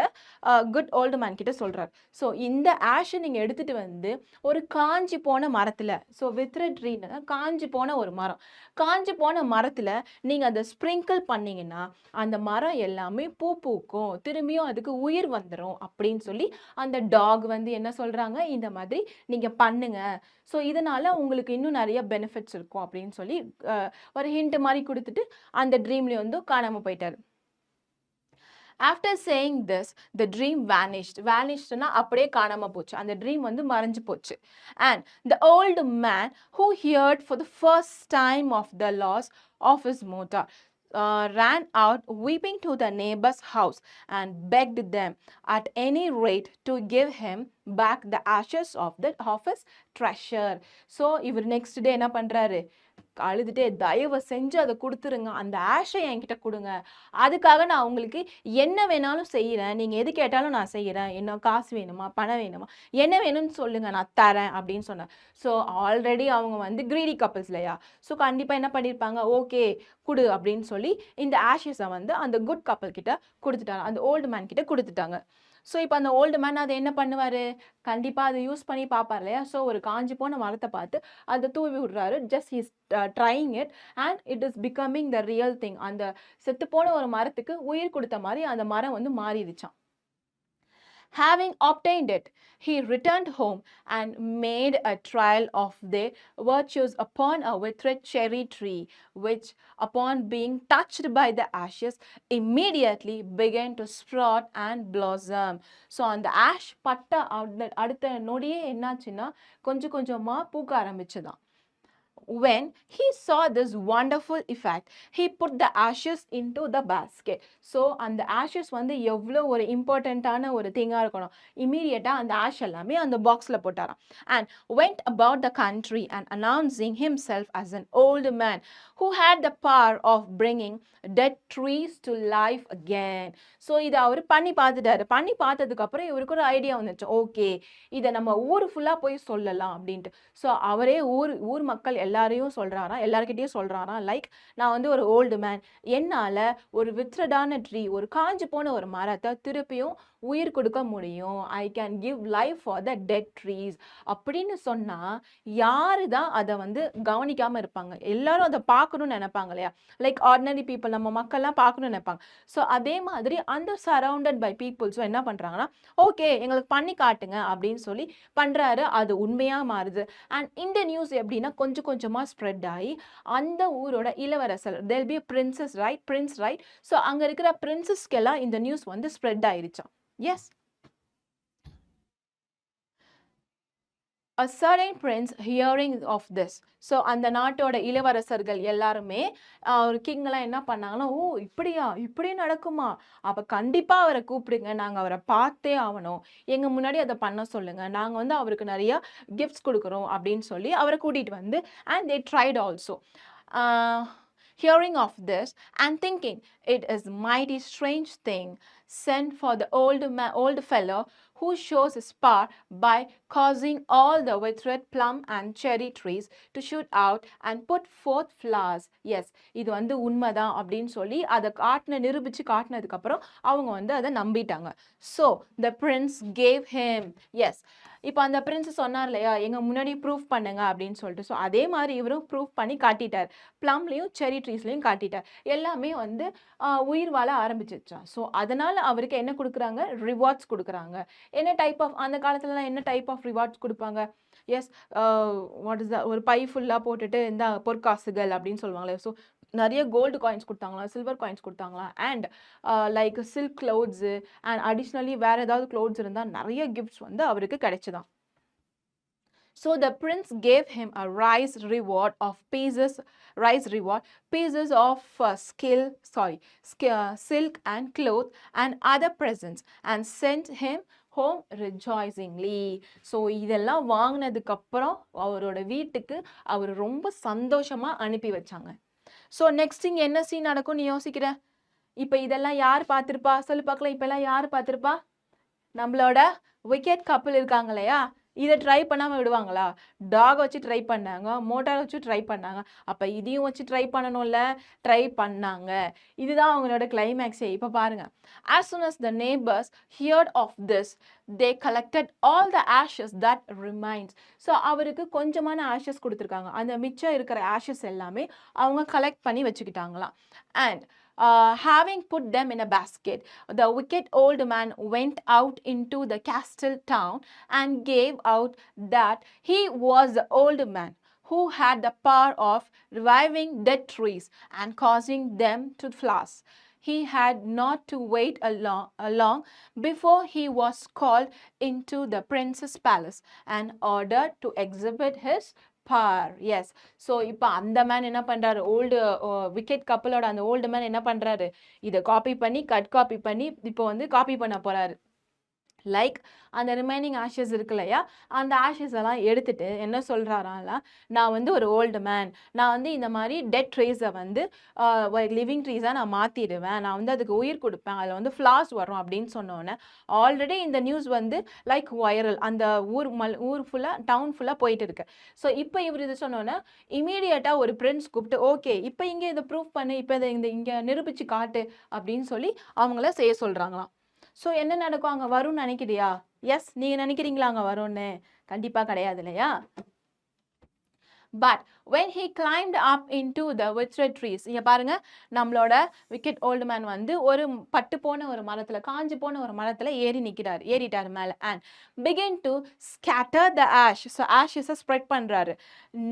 குட் ஓல்டு மேன் கிட்ட சொல்கிறார். ஸோ இந்த ஆஷை நீங்கள் எடுத்துகிட்டு வந்து ஒரு காஞ்சி போன மரத்தில், ஸோ வித்ரெட் ட்ரீன்னு காஞ்சி போன ஒரு மரம், காஞ்சி போன மரத்தில் நீங்கள் அதை ஸ்ப்ரிங்கிள் பண்ணிங்கன்னா அந்த மரம் எல்லாமே பூ பூக்கும், திரும்பியும் அதுக்கு உயிர் வந்துடும் அப்படின்னு சொல்லி அந்த டாக் வந்து என்ன சொல்கிறாங்க, இந்த மாதிரி நீங்கள் பண்ணுங்க, ஸோ இதனால் உங்களுக்கு இன்னும் நிறைய பெனிஃபிட்ஸ் இருக்கும் அப்படின்னு சொல்லி ஒரு ஹிண்ட் மாதிரி கொடுத்துட்டு அந்த ட்ரீம்லேயே வந்து காணாமல் போயிட்டார். After saying this, the dream vanished. Vanishedனா அப்படியே காணாம போச்சு. அந்த ட்ரீம் வந்து மறைஞ்சு போச்சு. And the old man who heard for the first time of the loss of his motor ran out weeping to the neighbor's house and begged them at any rate to give him back the ashes of his treasure. So இவர் நெக்ஸ்ட் டே என்ன பண்றாரு, அழுதுட்டே, தயவு செஞ்சு அதை கொடுத்துருங்க, அந்த ஆஷை என்கிட்ட கொடுங்க, அதுக்காக நான் உங்களுக்கு என்ன வேணாலும் செய்கிறேன், நீங்கள் எது கேட்டாலும் நான் செய்கிறேன், என்ன காசு வேணுமா, பணம் வேணுமா, என்ன வேணும்னு சொல்லுங்கள் நான் தரேன் அப்படின்னு சொன்னேன். ஸோ ஆல்ரெடி அவங்க வந்து கிரீடி கப்பிள்ஸ் இல்லையா, ஸோ கண்டிப்பாக என்ன பண்ணியிருப்பாங்க, ஓகே கொடு அப்படின்னு சொல்லி இந்த ஆஷஸை வந்து அந்த குட் கப்பிள் கிட்ட கொடுத்துட்டாங்க, அந்த ஓல்டு மேன் கிட்ட கொடுத்துட்டாங்க. ஸோ இப்போ அந்த ஓல்டு மேன் அதை என்ன பண்ணுவார், கண்டிப்பாக அதை யூஸ் பண்ணி பார்ப்பார் இல்லையா. ஸோ ஒரு காஞ்சி போன மரத்தை பார்த்து அதை தூவி விடுறாரு. Just he's trying it and it is becoming the real thing. அந்த செத்துப்போன ஒரு மரத்துக்கு உயிர் கொடுத்த மாதிரி அந்த மரம் வந்து மாறிடுச்சான். Having obtained it, he returned home and made a trial of their virtues upon a withered cherry tree, which, upon being touched by the ashes, immediately began to sprout and blossom. So, அந்த ash பட்ட அடுத்த நொடியே என்னாச்சுன்னா கொஞ்சம் கொஞ்சமாக பூக்க ஆரம்பிச்சுதான். When he saw this wonderful effect, he put the ashes into the basket. So அந்த ashes வந்து எவ்வளோ ஒரு இம்பார்ட்டண்ட்டான ஒரு திங்காக இருக்கணும், இமீடியட்டாக அந்த ஆஷ் எல்லாமே அந்த பாக்ஸில் போட்டாராம். And went about the country and announcing himself as an old man who had the power of bringing dead trees to life again. So இதை அவர் பண்ணி பார்த்துட்டாரு. பண்ணி பார்த்ததுக்கப்புறம் இவருக்கு ஒரு ஐடியா வந்துச்சு, ஓகே இதை நம்ம ஊர் ஃபுல்லாக போய் சொல்லலாம் அப்படின்ட்டு. ஸோ அவரே ஊர் மக்கள் எல்லாரையும் சொல்கிறாராம், எல்லாருக்கிட்டையும் சொல்கிறாராம், லைக் நான் வந்து ஒரு ஓல்டு மேன், என்னால் ஒரு வித்ரடான ட்ரீ, ஒரு காஞ்சு போன ஒரு மரத்தை திருப்பியும் உயிர் கொடுக்க முடியும். I can give life for the dead trees அப்படின்னு சொன்னால் யாரு தான் அதை வந்து கவனிக்காமல் இருப்பாங்க? எல்லாரும் அதை பார்க்கணும்னு நினைப்பாங்க இல்லையா? லைக் ஆர்டினரி பீப்புள், நம்ம மக்கள்லாம் பார்க்கணும்னு நினைப்பாங்க. ஸோ அதே மாதிரி அந்த சரவுண்டட் பை பீப்புள்ஸும் என்ன பண்ணுறாங்கன்னா, ஓகே எங்களுக்கு பண்ணி காட்டுங்க அப்படின்னு சொல்லி பண்ணுறாரு. அது உண்மையாக மாறுது. அண்ட் இந்த நியூஸ் எப்படின்னா கொஞ்சம் கொஞ்சமாக ஸ்ப்ரெட் ஆகி அந்த ஊரோட இளவரசர், தெல் பி princes right, prince right. So அங்கே இருக்கிற பிரின்சஸ்க்கெல்லாம் இந்த நியூஸ் வந்து ஸ்ப்ரெட் ஆயிருச்சாம். Yes, a certain prince hearing of this. So அந்த நாட்டோட இளவரசர்கள் எல்லாருமே ஒரு கிங்லாம் என்ன பண்ணாங்கன்னா, ஓ இப்படியா, இப்படி நடக்குமா, அப்போ கண்டிப்பாக அவரை கூப்பிடுங்க, நாங்கள் அவரை பார்த்தே ஆகணும், எங்கள் முன்னாடி அதை பண்ண சொல்லுங்கள், நாங்கள் வந்து அவருக்கு நிறையா கிஃப்ட்ஸ் கொடுக்குறோம் அப்படின்னு சொல்லி அவரை கூட்டிகிட்டு வந்து, and they tried also. Hearing of this and thinking it is mighty strange thing sent for the old fellow who shows his power by causing all the withered plum and cherry trees to shoot out and put forth flowers. Yes, இது வந்து உண்மைதான் அப்படின்னு சொல்லி அதை நிரூபிச்சு காட்டினதுக்கு அப்புறம் அவங்க வந்து அதை நம்பிட்டாங்க. So the prince gave him, yes, இப்போ அந்த பிரின்ஸ் சொன்னார் இல்லையா, எங்கள் முன்னாடி ப்ரூஃப் பண்ணுங்க அப்படின்னு சொல்லிட்டு. ஸோ அதே மாதிரி இவரும் ப்ரூஃப் பண்ணி காட்டிட்டார். ப்ளம்லையும் செரி ட்ரீஸ்லையும் காட்டிட்டார். எல்லாமே வந்து உயிர் வாழ ஆரம்பிச்சிருச்சா. ஸோ அதனால் அவருக்கு என்ன கொடுக்குறாங்க, ரிவார்ட்ஸ் கொடுக்குறாங்க. என்ன டைப் ஆஃப், அந்த காலத்துலலாம் என்ன டைப் ஆஃப் ரிவார்ட்ஸ் கொடுப்பாங்க? எஸ், வாட் இஸ் த, ஒரு பை ஃபுல்லாக போட்டுட்டு இந்த பொற்காசுகள் அப்படின்னு சொல்லுவாங்களே. ஸோ நிறைய கோல்டு காயின்ஸ் கொடுத்தாங்களா, சில்வர் காயின்ஸ் கொடுத்தாங்களா, and like silk clothes, and additionally வேறு ஏதாவது க்ளோத்ஸ் இருந்தால் நிறைய கிஃப்ட்ஸ் வந்து அவருக்கு கிடைச்சிதான். So the prince gave him a rice reward, pieces of silk and cloth and other presents, and sent him home rejoicingly. So இதெல்லாம் வாங்கினதுக்கு அப்புறம் அவரோட வீட்டுக்கு அவர் ரொம்ப சந்தோஷமா அனுப்பி வச்சாங்க. ஸோ நெக்ஸ்ட் இங்கே என்ன சீன் நடக்கும் நீ யோசிக்கிற? இப்போ இதெல்லாம் யார் பார்த்துருப்பா சொல்லு பார்க்கலாம். இப்போல்லாம் யார் பார்த்துருப்பா? நம்மளோட விக்கெட் கப்பல் இருக்காங்க இல்லையா, இதை ட்ரை பண்ணாமல் விடுவாங்களா? டாக் வச்சு ட்ரை பண்ணாங்க, மோட்டார் வச்சு ட்ரை பண்ணாங்க, அப்போ இதையும் வச்சு ட்ரை பண்ணணும்ல, ட்ரை பண்ணாங்க. இதுதான் அவங்களோட கிளைமேக்ஸே. இப்போ பாருங்க. As soon as the neighbors heard of this, they collected all the ashes that remains. So அவருக்கு கொஞ்சமான ஆஷஸ் கொடுத்துருக்காங்க. அந்த மிச்சம் இருக்கிற ஆஷஸ் எல்லாமே அவங்க கலெக்ட் பண்ணி வச்சுக்கிட்டாங்களாம். And having put them in a basket, the wicked old man went out into the castle town and gave out that he was the old man who had the power of reviving dead trees and causing them to flourish. He had not to wait long before he was called into the prince's palace and ordered to exhibit his power. Yes, so இப்போ அந்த மேன் என்ன பண்ணுறாரு, ஓல்டு விக்கெட் கப்பலோட அந்த ஓல்டு மேன் என்ன பண்ணுறாரு, இதை காப்பி பண்ணி காப்பி பண்ணி இப்போ வந்து காப்பி பண்ண போகிறாரு. லைக் அந்த ரிமைனிங் ஆஷஸ் இருக்கு இல்லையா, அந்த ஆஷஸ் எல்லாம் எடுத்துட்டு என்ன சொல்கிறாராம்ல, நான் வந்து ஒரு ஓல்டு மேன், நான் வந்து இந்த மாதிரி டெட் ட்ரீஸை வந்து லிவிங் ட்ரீஸாக நான் மாற்றிடுவேன், நான் வந்து அதுக்கு உயிர் கொடுப்பேன், அதில் வந்து ஃப்ளார்ஸ் வரும் அப்படின்னு சொன்னோன்னே ஆல்ரெடி இந்த நியூஸ் வந்து லைக் வைரல், அந்த ஊர் ஃபுல்லாக, டவுன் ஃபுல்லாக போயிட்டு இருக்கு. ஸோ இப்போ இவர் இது சொன்னோன்னே இமீடியட்டாக ஒரு பிரின்ஸ் கூப்பிட்டு, ஓகே இப்போ இங்கே இதை ப்ரூஃப் பண்ணு, இப்போ இதை இங்கே நிரூபித்து காட்டு அப்படின்னு சொல்லி அவங்கள செய்ய சொல்கிறாங்களாம். ஸோ என்ன நடக்கும், அங்கே வரும்னு நினைக்கிறியா? எஸ், நீங்கள் நினைக்கிறீங்களா அங்கே வரும்னு? கண்டிப்பாக கிடையாது இல்லையா? But when he climbed up into the withered trees, இங்க பாருங்க, நம்மளோட wicked old man வந்து ஒரு பட்டு போன ஒரு மரத்துல, காஞ்சு போன ஒரு மரத்துல ஏறிட்டார் மேல, and begin to scatter the ash. So ashes spread பண்றாரு.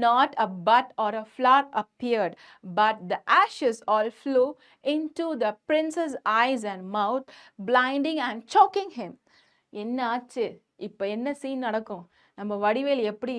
Not a bud or a flower appeared, but the ashes all flew into the prince's eyes and mouth, blinding and choking him. என்ன ஆச்சு? இப்போ என்ன சீன் நடக்கும்? நம்ம வடிவேல் எப்படி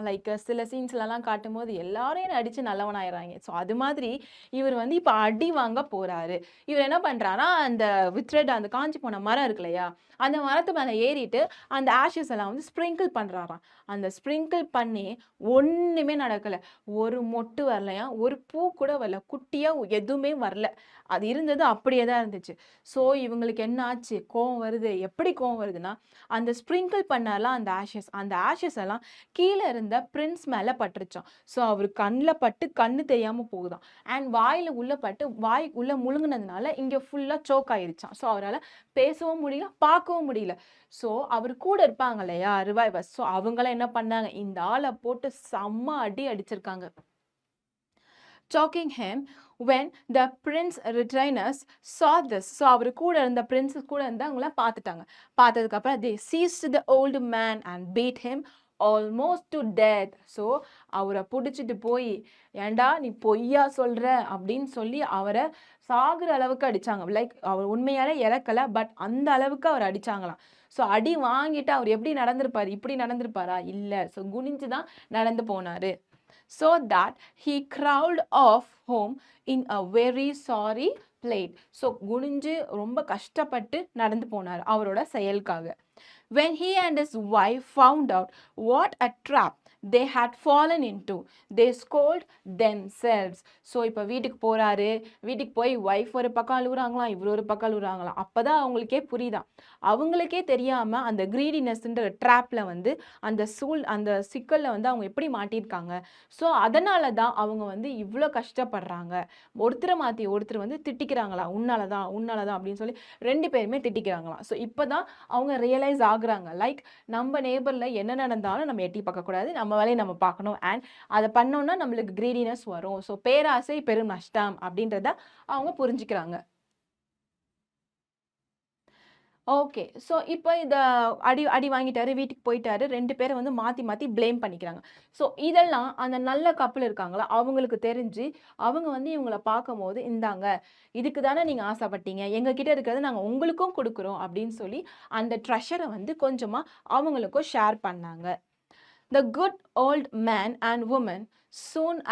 லைக் சில சீன்ஸ்லலாம் காட்டும் போது எல்லாரையும் அடித்து நல்லவனாயிடுறாங்க. ஸோ அது மாதிரி இவர் வந்து இப்போ அடி வாங்க போகிறாரு. இவர் என்ன பண்ணுறாருனா, அந்த வித்ரெட், அந்த காஞ்சி போன மரம் இருக்கு இல்லையா, அந்த மரத்து மேலே ஏறிட்டு அந்த ஆஷஸ் எல்லாம் வந்து ஸ்ப்ரிங்கிள் பண்ணுறாராம். அந்த ஸ்ப்ரிங்கிள் பண்ணி ஒன்றுமே நடக்கலை, ஒரு மொட்டு வரலையா, ஒரு பூ கூட வரல, குட்டியாக எதுவுமே வரல, அது இருந்தது அப்படியே தான் இருந்துச்சு. ஸோ இவங்களுக்கு என்ன ஆச்சு, கோவம் வருது. எப்படி கோவம் வருதுன்னா, அந்த ஸ்ப்ரிங்கிள் பண்ணலாம் அந்த ஆஷஸ் எல்லாம் கீழே இருந்த பிரின்ஸ் மேலே பட்டுருச்சான். ஸோ அவர் கண்ணில் பட்டு கண்ணு தெரியாமல் போகுதான். அண்ட் வாயில் உள்ள பட்டு வாய் உள்ள முழுங்கினதுனால இங்கே ஃபுல்லாக சோக் ஆயிருச்சான். ஸோ அவரால் பேசவும் முடியல, பார்க்கவும் முடியல. ஸோ அவர் கூட இருப்பாங்க இல்லையா ரிவைவர்ஸ், ஸோ அவங்களாம் என்ன பண்ணாங்க, இந்த ஆளை போட்டு செம்ம அடி அடிச்சிருக்காங்க. choking him when the prince retainers saw this. So அவர் கூட இருந்த பிரின்சஸ் கூட இருந்து அவங்கள பார்த்துட்டாங்க. பார்த்ததுக்கு அப்புறம் they seized the old man and beat him almost to death. So அவரை பிடிச்சிட்டு போய் ஏண்டா நீ பொய்யா சொல்ற அப்படின்னு சொல்லி அவரை சாகுற அளவுக்கு அடிச்சாங்க. லைக் அவர் உண்மையாலே இறக்கல, பட் அந்த அளவுக்கு அவர் அடிச்சாங்களாம். ஸோ அடி வாங்கிட்டு அவர் எப்படி நடந்திருப்பாரு, இப்படி நடந்திருப்பாரா இல்லை, ஸோ குனிஞ்சு தான் நடந்து போனாரு. So that he crawled off home in a very sorry plight. So குனிஞ்சு ரொம்ப கஷ்டப்பட்டு நடந்து போனார் அவரோட செயலுக்காக. When he and his wife found out what a trap they had fallen into, they scolded themselves. So இப்போ வீட்டுக்கு போகிறாரு, வீட்டுக்கு போய் ஒய்ஃப் ஒரு பக்கம் அழுகுறாங்களாம், இவர் ஒரு பக்கம் அழுகுறாங்களாம். அப்போ தான் அவங்களுக்கே புரியுதான், அவங்களுக்கே தெரியாமல் அந்த க்ரீடினஸ்ன்ற ட்ராப்பில் வந்து அந்த சிக்கலில் வந்து அவங்க எப்படி மாட்டியிருக்காங்க. ஸோ அதனால தான் அவங்க வந்து இவ்வளோ கஷ்டப்படுறாங்க. ஒருத்தரை மாற்றி ஒருத்தர் வந்து திட்டிக்கிறாங்களா, உன்னால தான் அப்படின்னு சொல்லி 2 பேருமே திட்டிக்கிறாங்களாம். ஸோ இப்போ தான் அவங்க ரியலைஸ் ஆகுறாங்க, லைக் நம்ம நேபரில் என்ன நடந்தாலும் நம்ம எட்டி பார்க்கக்கூடாது, நம்ம வேலையை நம்ம பார்க்கணும். அண்ட் அதை பண்ணோம்னா நம்மளுக்கு கிரீடினஸ் வரும். ஸோ பேராசை பெரும் நஷ்டம் அப்படின்றத அவங்க புரிஞ்சுக்கிறாங்க. ஓகே, ஸோ இப்போ இதை அடி வாங்கிட்டாரு, வீட்டுக்கு போயிட்டாரு, 2 பேரை வந்து மாற்றி ப்ளேம் பண்ணிக்கிறாங்க. ஸோ இதெல்லாம் அந்த நல்ல கப்பல் இருக்காங்களா அவங்களுக்கு தெரிஞ்சு அவங்க வந்து இவங்களை பார்க்கும் போது, இந்தாங்க இதுக்கு தானே நீங்கள் ஆசைப்பட்டீங்க, எங்ககிட்ட இருக்கிறது நாங்கள் உங்களுக்கும் கொடுக்குறோம் அப்படின்னு சொல்லி அந்த ட்ரெஷரை வந்து கொஞ்சமாக அவங்களுக்கும் ஷேர் பண்ணாங்க. The good old man and woman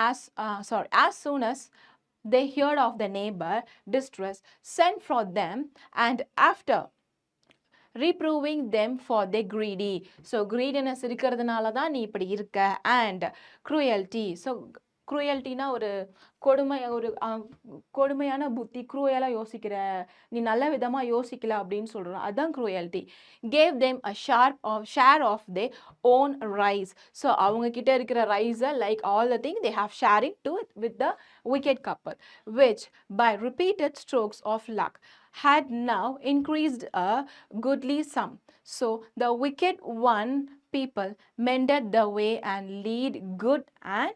as soon as they heard of the neighbor distress, sent for them, and after reproving them for their greedy. So greediness இருக்கிறதுனால தான் நீ இப்படி இருக்க, and cruelty. So crueltyனா ஒரு கொடுமையான புத்தி, குரூயலாக யோசிக்கிற, நீ நல்ல விதமாக யோசிக்கல அப்படின்னு சொல்கிறோம், அதுதான் cruelty. Gave them a share of their own rice. So அவங்க கிட்ட இருக்கிற ரைஸை, like all the thing they have sharing to it with the wicked couple, which by repeated strokes of luck had now increased a goodly sum. So the wicked one people mended the way and lead good and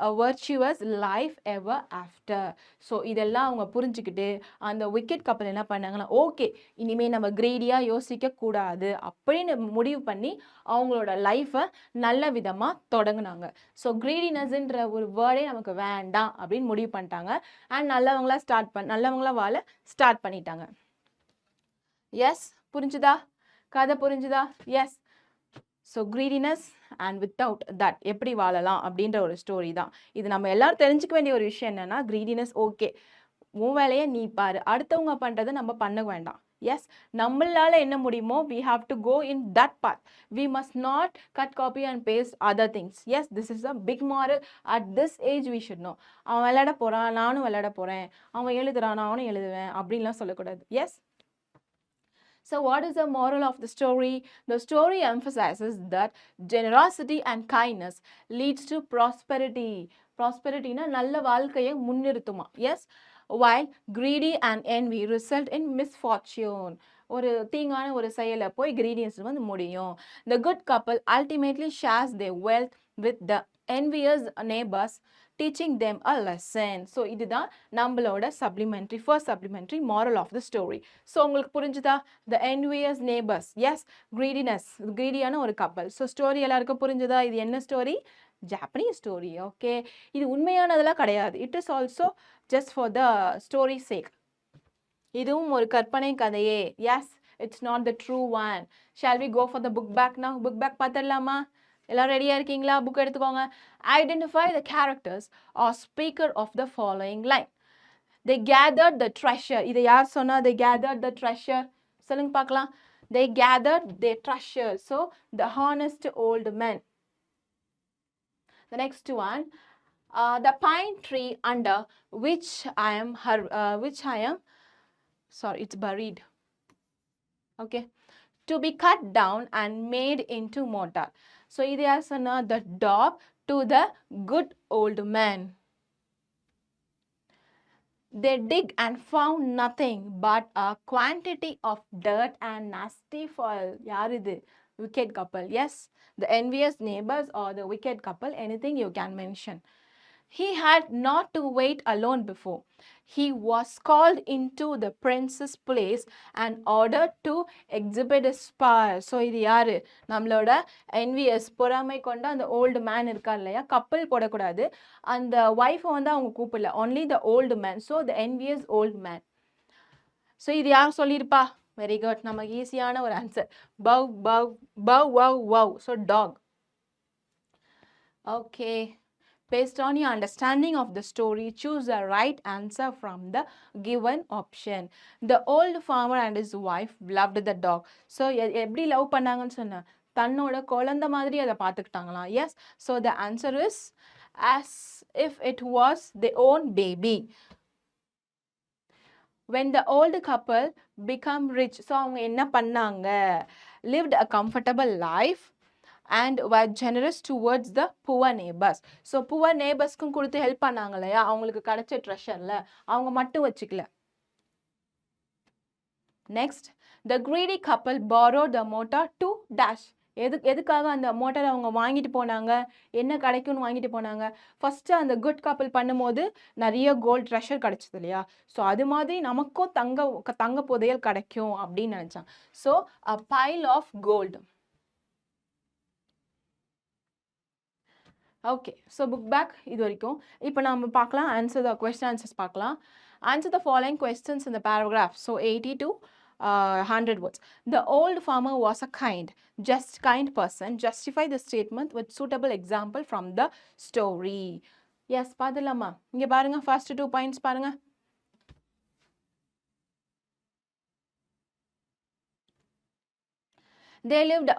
a virtuous life ever after. So இதெல்லாம் அவங்க புரிஞ்சுக்கிட்டு அந்த விக்கெட் கப்பல் என்ன பண்ணாங்கன்னா, ஓகே இனிமேல் நம்ம கிரேடியாக யோசிக்கக்கூடாது அப்படின்னு முடிவு பண்ணி அவங்களோட லைஃப்பை நல்ல விதமாக தொடங்கினாங்க. ஸோ கிரீடினஸ்ன்ற ஒரு வேர்டே நமக்கு வேண்டாம் அப்படின்னு முடிவு பண்ணிட்டாங்க. அண்ட் நல்லவங்களா வாழ ஸ்டார்ட் பண்ணிட்டாங்க. எஸ், புரிஞ்சுதா? கதை புரிஞ்சுதா? Yes. So greediness and without that எப்படி வாழலாம் அப்படின்ற ஒரு ஸ்டோரி தான் இது. நம்ம எல்லாரும் தெரிஞ்சுக்க வேண்டிய ஒரு விஷயம் என்னென்னா, கிரீடினஸ் ஓகே, உன் வேலையை நீ பாரு, அடுத்தவங்க பண்ணுறதை நம்ம பண்ண வேண்டாம். எஸ், நம்மளால் என்ன முடியுமோ we have to go in that path. We must not cut, copy and paste other things. Yes, this is a big moral. At this age we should know. அவன் விளையாட போகிறான், நானும் விளையாட போகிறேன், அவன் எழுதுறான், நானும் எழுதுவேன் அப்படின்லாம் சொல்லக்கூடாது. S. So what is the moral of the story? The story emphasizes that generosity and kindness leads to prosperity. Prosperity na நல்ல வாழ்க்கையை முன்னிறுத்துமா. Yes, while greedy and envy result in misfortune. ஒரு தீங்கான ஒரு செயலை போய் greediness வந்து முடியும். The good couple ultimately shares their wealth with the envious neighbors, teaching them a lesson. So இதுதான் நம்மளோட first supplementary moral of the story. So உங்களுக்கு புரிஞ்சுதா? The envious neighbors. Yes, greediness, greedyயான ஒரு கப்பல். ஸோ ஸ்டோரி எல்லாருக்கும் புரிஞ்சுதா? இது என்ன ஸ்டோரி? Japanese story. ஓகே, இது உண்மையானதெல்லாம் கிடையாது. It is also just for the story sake. இதுவும் ஒரு கற்பனை கதையே. Yes, it's not the true one. Shall we go for the book back now? Book back பார்த்துடலாமா? எல்லாரும் ரெடியாக இருக்கீங்களா? புக் எடுத்துக்கோங்க. Identify the characters or speaker of the following line. They gathered the treasure. இதை யார் சொன்னா? They gathered the treasure. சொல்லுங்க பார்க்கலாம். They gathered their treasure. So the honest old men. The next one, the pine tree under which it's buried. Okay, to be cut down and made into mortar. So இது யார் சொன்னா? The dog to the good old man. They dig and found nothing but a quantity of dirt and nasty foil. யார் இது? Wicked couple. Yes, the envious neighbors or the wicked couple, anything you can mention. He had not to wait alone before. He was called into the prince's place and ordered to exhibit his power. So இது யாரு? நம்மளோட envious, பொறாமை கொண்ட அந்த old man இருக்கார் இல்லையா, கப்பல் போடக்கூடாது, அந்த ஒய்ஃபை வந்து அவங்க கூப்பிடல, only the old man. So the envious old man. So இது யார் சொல்லியிருப்பா? வெரி குட், நமக்கு ஈஸியான ஒரு answer. Bow bow bow wow wow. So dog. Okay, based on your understanding of the story, choose the right answer from the given option. The old farmer and his wife loved the dog. So எப்படி லவ் பண்ணாங்கன்னு சொன்ன? தன்னோட குழந்தை மாதிரி அதை பார்த்துக்கிட்டாங்களாம். Yes, so the answer is as if it was their own baby. When the old couple become rich, so அவங்க என்ன பண்ணாங்க? Lived a comfortable life and were generous towards the poor neighbors. So poor neighborsக்கும் கொடுத்து ஹெல்ப் பண்ணாங்க இல்லையா, அவங்களுக்கு கிடைச்ச ட்ரெஷர்ல அவங்க மட்டும் வச்சுக்கல. Next, the greedy couple borrowed the motor to dash. எதுக்காக அந்த மோட்டார் அவங்க வாங்கிட்டு போனாங்க? என்ன கிடைக்கும்னு வாங்கிட்டு போனாங்க? ஃபர்ஸ்ட் அந்த குட் கப்பல் பண்ணும்போது நிறைய கோல்ட் ட்ரெஷர் கிடைச்சது இல்லையா, ஸோ அது மாதிரி நமக்கும் தங்க புதையல் கிடைக்கும் அப்படின்னு நினைச்சாங்க. So a pile of gold. Okay, so book back இது வரைக்கும். இப்போ நம்ம பார்க்கலாம் ஆன்சர் த கொஸ்டின் ஆன்சர்ஸ் பார்க்கலாம். Answer the following questions in the paragraph. So 80 to 100 words. The old farmer was a kind person. Justify the statement with suitable example from the story. Yes, பார்த்துலாமா? இங்கே பாருங்க, first 2 points பாருங்க. They lived an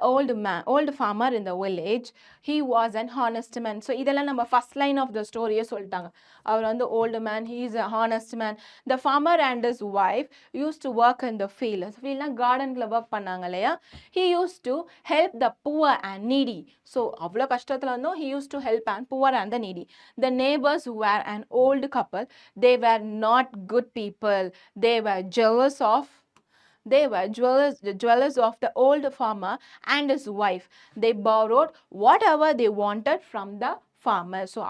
old farmer in the village. He was an honest man. So இதெல்லாம் நம்ம first line of the story சொல்லிட்டாங்க. அவர் வந்து old man, he is a honest man. The farmer and his wife used to work in the field. Fieldனா gardenல work பண்ணாங்க இல்லையா. He used to help the poor and needy. So அவ்வளோ கஷ்டத்துல இருந்தோம், he used to help and poor and the needy. The neighbors were an old couple. They were not good people. They were jealous of the old farmer and his wife. They borrowed whatever they wanted from the farmer. So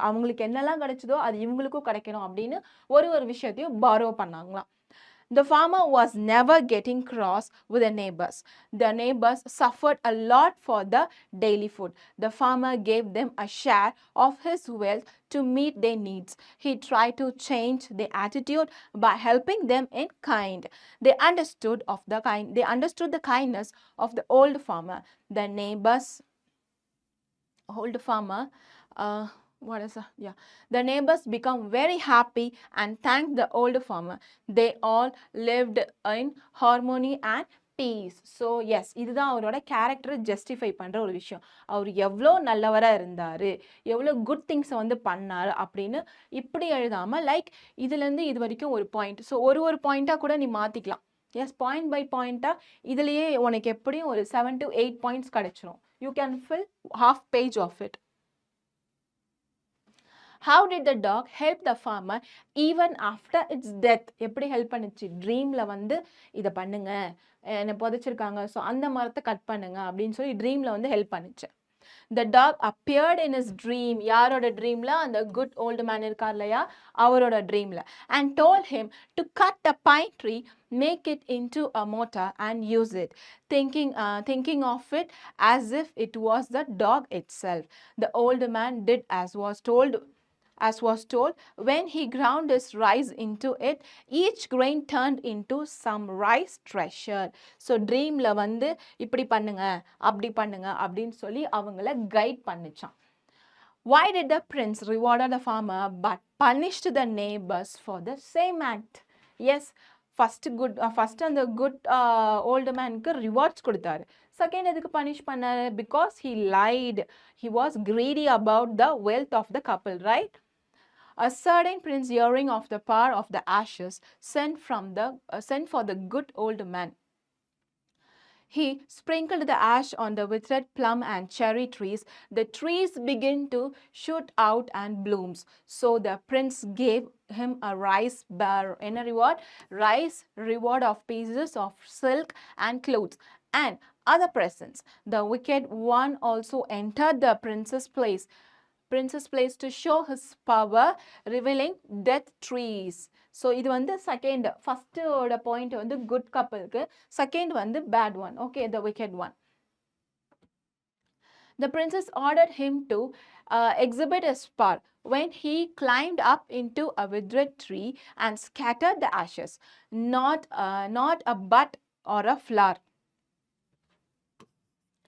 அவங்களுக்கு என்னெல்லாம் கிடைச்சதோ அது இவங்களுக்கும் கிடைக்கணும் அப்படின்னு ஒரு விஷயத்தையும் borrow பண்ணாங்களாம். The farmer was never getting cross with the neighbors. The neighbors suffered a lot for the daily food. The farmer gave them a share of his wealth to meet their needs. He tried to change their attitude by helping them in kind. They understood the kindness of the old farmer. The neighbors, old farmer, the neighbors become very happy and thanked the old farmer. They all lived in harmony and peace. So yes, இதுதான் அவரோட கேரக்டரை ஜஸ்டிஃபை பண்ற ஒரு விஷயம். அவர் எவ்வளோ நல்லவரா இருந்தாரு, எவ்வளோ குட் திங்ஸை வந்து பண்ணாரு அப்படின்னு இப்படி எழுதாம லைக் இதுலேருந்து இது வரைக்கும் ஒரு பாயிண்ட், ஸோ ஒரு பாயிண்டாக கூட நீ மாற்றிக்கலாம். எஸ், பாயிண்ட் பை பாயிண்டாக இதுலேயே உனக்கு எப்படியும் ஒரு 7 to 8 பாயிண்ட்ஸ் கிடைச்சிரும். You can fill half page of it. How did the dog help the farmer even after its death? எப்படி ஹெல்ப் பண்ணுச்சு? ட்ரீமில் வந்து இதை பண்ணுங்க, என்னை புதைச்சிருக்காங்க, ஸோ அந்த மரத்தை கட் பண்ணுங்க அப்படின்னு சொல்லி ட்ரீமில் வந்து ஹெல்ப் பண்ணுச்சு. The dog appeared in his dream. யாரோட ட்ரீமில்? அந்த குட் ஓல்டு மேன் இருக்கார் இல்லையா, அவரோட ட்ரீமில். And told him to cut a pine tree, make it into a mortar and use it, thinking of it as if it was the dog itself. The old man did as was told. When he ground his rice into it, each grain turned into some rice treasure. So dreamல வந்து இப்படி பண்ணுங்க அப்படி பண்ணுங்க அப்படின்னு சொல்லி அவங்கள guide பண்ணிச்சான். Why did the prince reward the farmer but punished the neighbors for the same act? Yes, first அந்த குட் ஓல்டு மேனுக்கு ரிவார்ட்ஸ் கொடுத்தாரு. செகண்ட் எதுக்கு பனிஷ் பண்ணாரு? Because he lied. He was greedy about the wealth of the couple, right? A certain prince, hearing of the power of the ashes, sent for the good old man. He sprinkled the ash on the withered plum and cherry trees. The trees began to shoot out and blooms. So the prince gave him a rice bar in a reward of pieces of silk and clothes and other presents. The wicked one also entered the prince's place to show his power, revealing death trees. So இது வந்து செகண்ட் ஃபர்ஸ்டோட பாயிண்ட் வந்து குட் கப்பலுக்கு, செகண்ட் வந்து bad one. Okay, the wicked one. The princess ordered him to exhibit his power when he climbed up into a withered tree and scattered the ashes. Not a bud or a flower.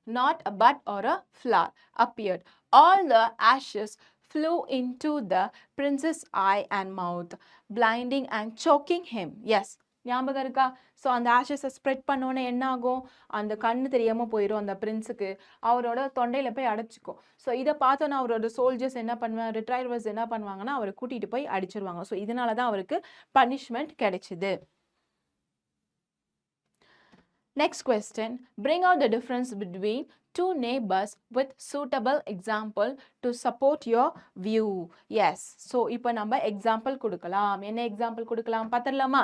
Not a bud or a flower appeared. All the ashes flew into the prince's eye and mouth, blinding and choking him. Yes, ஞாபகம் இருக்கா? ஸோ அந்த ஆஷஸை ஸ்ப்ரெட் பண்ணோன்னே என்ன ஆகும்? அந்த கண்ணு தெரியாமல் போயிடும் அந்த பிரின்ஸுக்கு, அவரோட தொண்டையில் போய் அடைச்சிக்கும். ஸோ இதை பார்த்தோன்னா அவரோட சோல்ஜர்ஸ் என்ன பண்ணுவாங்க, ரிட்ரைவர்ஸ் என்ன பண்ணுவாங்கன்னா அவரை கூட்டிகிட்டு போய் அடிச்சிருவாங்க. ஸோ இதனால தான் அவருக்கு பனிஷ்மெண்ட் கிடைச்சிது. Next question, bring out the difference between two neighbors with suitable example to support your view. Yes, so இப்போ நம்ம example கொடுக்கலாம். என்ன example கொடுக்கலாம் பார்த்துடலாமா?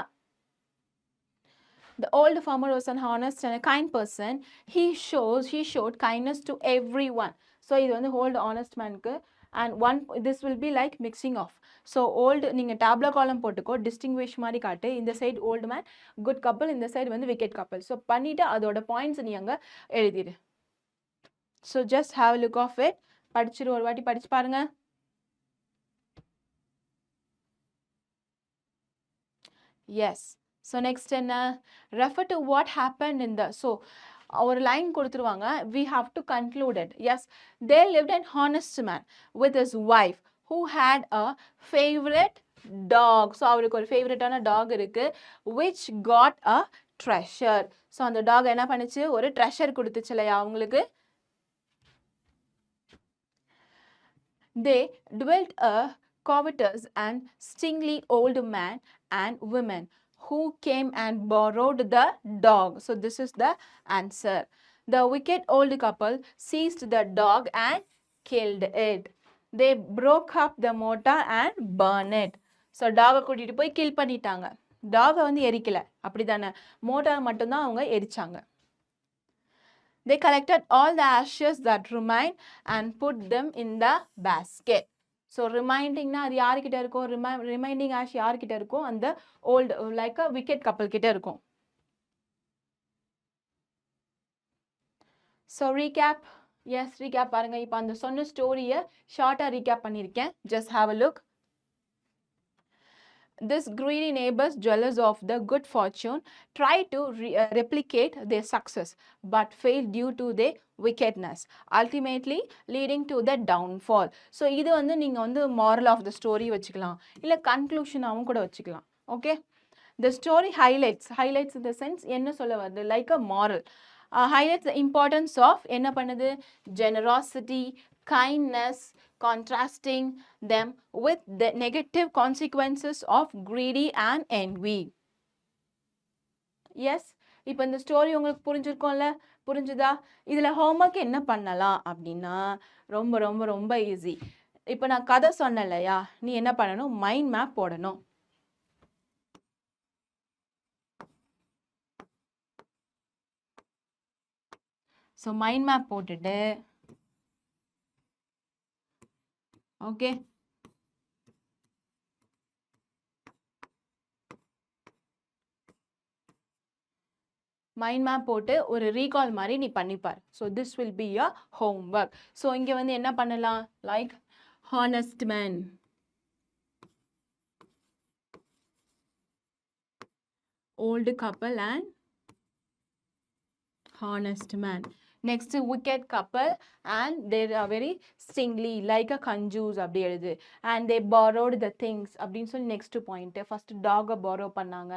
The old farmer was an honest and a kind person. He showed kindness to everyone. So இது வந்து old honest manக்கு, and this will be like mixing off. So old நீங்கள் tabla column போட்டுக்கோ, distinguish மாதிரி காட்டு. இந்த side old man good couple, இந்த side வந்து wicked couple. So பண்ணிட்டு அதோட points நீ அங்க எழுதிடு. So just have a look of it. படிச்சிரு, ஒரு வாட்டி படிச்சு பாருங்க. Yes. So next என்ன, refer to what happened in the, so ஒரு லைன் கொடுத்துருவாங்க, we have to conclude it. Yes, there lived an honest man with his wife who had a favorite dog. So அவருக்கு ஒரு ஃபேவரட்டான டாக் இருக்கு, which got a treasure. So அந்த டாக் என்ன பண்ணுச்சு, ஒரு ட்ரெஷர் கொடுத்துச்சு இல்லையா அவங்களுக்கு. They dwelt a covetous and stingly old man and woman who came and borrowed the dog. So this is the answer. The wicked old couple seized the dog and killed it. They broke up the motor and burned it. So dog கூட்டிட்டு போய் கில் பண்ணிட்டாங்க. டாகை வந்து எரிக்கல, அப்படிதானே, மோட்டார் மட்டும்தான் அவங்க எரிச்சாங்க. They collected all the ashes that remained and put them in the basket. So remindingனா அது யார்கிட்ட இருக்கும், ரிமைண்டிங் ஆஷ் யார்கிட்ட இருக்கும், அந்த ஓல்டு லைக் அ விக்கெட் கப்பல் கிட்ட இருக்கும். ஸோ ரீகேப், எஸ் ரீகேப் பாருங்க. இப்போ அந்த சொன்ன ஸ்டோரியை ஷார்ட்டாக ரீகேப் பண்ணியிருக்கேன். Just have a look. This greedy neighbors, jealous of the good fortune, tried to replicate their success, but failed due to their wickedness, ultimately leading to the downfall. So இது வந்து நீங்க வந்து moral of the story வச்சுக்கலாம், இல்ல conclusion ஆவும் கூட வச்சுக்கலாம். Okay, the story highlights in the sense என்ன சொல்ல வருது, like a moral, highlights the importance of என்ன பண்ணுது, generosity, kindness, contrasting them with the negative consequences of greedy and envy. Yes, இப்போ இந்த ஸ்டோரி உங்களுக்கு புரிஞ்சிருக்கும்ல, புரிஞ்சுதா? இதுல ஹோம்வொர்க் என்ன பண்ணலாம் அப்படின்னா ரொம்ப ரொம்ப ரொம்ப ஈஸி. இப்போ நான் கதை சொன்னேன் இல்லையா, நீ என்ன பண்ணணும், மைண்ட் மேப் போடணும். ஸோ மைண்ட் மேப் போட்டுட்டு, ஓகே, மைண்ட் மேப் போட்டு ஒரு ரீகால் மாதிரி நீ பண்ணிப்பார். So this will be your homework. So இங்கே வந்து என்ன பண்ணலாம், like honest man, old couple and honest man. Next, wicked couple and they are very stingly, like a conjures அப்படி எழுது. And they borrowed the things அப்படின்னு சொல்லி next point. First dog borrow பண்ணாங்க.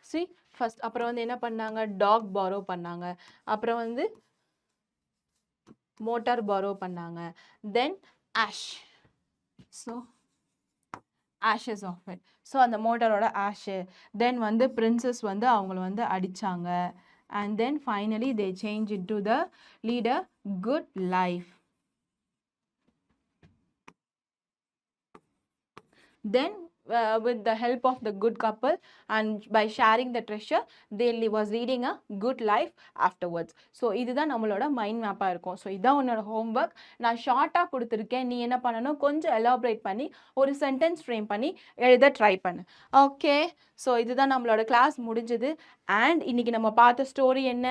See, first அப்புறம் வந்து என்ன பண்ணாங்க, dog borrow பண்ணாங்க. அப்புறம் வந்து motor borrow பண்ணாங்க. Then ash. So ashes of it. So அந்த மோட்டரோட ஆஷு. தென் வந்து பிரின்சஸ் வந்து அவங்கள வந்து அடித்தாங்க. and then finally they change into the lead a good life. Then with the help of the good couple and by sharing the treasure, they was leading a good life afterwards. So இதுதான் நம்மளோட மைண்ட் மேப்பாக இருக்கும். ஸோ இதுதான் உன்னோட ஹோம்ஒர்க். நான் ஷார்ட்டாக கொடுத்துருக்கேன். நீ என்ன பண்ணணும், கொஞ்சம் எலாபரேட் பண்ணி ஒரு சென்டென்ஸ் ஃப்ரேம் பண்ணி எழுத ட்ரை பண்ணு. ஓகே, ஸோ இதுதான் நம்மளோட கிளாஸ் முடிஞ்சது. அண்ட் இன்னைக்கு நம்ம பார்த்த ஸ்டோரி என்ன,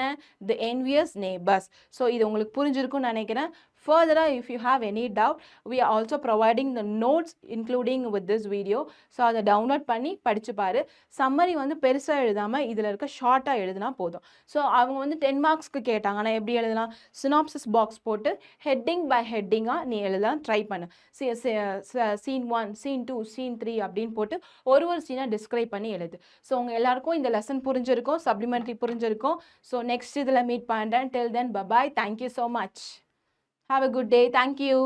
தி என்வியஸ் நேபர்ஸ். ஸோ இது உங்களுக்கு புரிஞ்சிருக்கும்னு நினைக்கிறேன். Further, if you have any doubt, we are also providing the notes including with this video. So அதை டவுன்லோட் பண்ணி படிச்சு பாரு. சம்மரி வந்து பெருசாக எழுதாமல் இதில் இருக்க ஷார்ட்டாக எழுதுனா போதும். ஸோ அவங்க வந்து 10 மார்க்ஸ்க்கு கேட்டாங்க. ஆனால் எப்படி எழுதலாம், சினாப்சிஸ் பாக்ஸ் போட்டு ஹெட்டிங் பை ஹெட்டிங்காக நீ எழுதலாம் ட்ரை பண்ணு. சீன் 1, சீன் 2, சீன் 3 அப்படின்னு போட்டு ஒரு சீனாக டிஸ்கிரைப் பண்ணி எழுது. ஸோ உங்கள் எல்லாருக்கும் இந்த லெசன் புரிஞ்சிருக்கும், சப்ளிமெண்ட்ரி புரிஞ்சிருக்கும். ஸோ நெக்ஸ்ட் இதில் மீட் பண்ணுறேன். Till then, bye bye. Thank you so much. Have a good day. Thank you.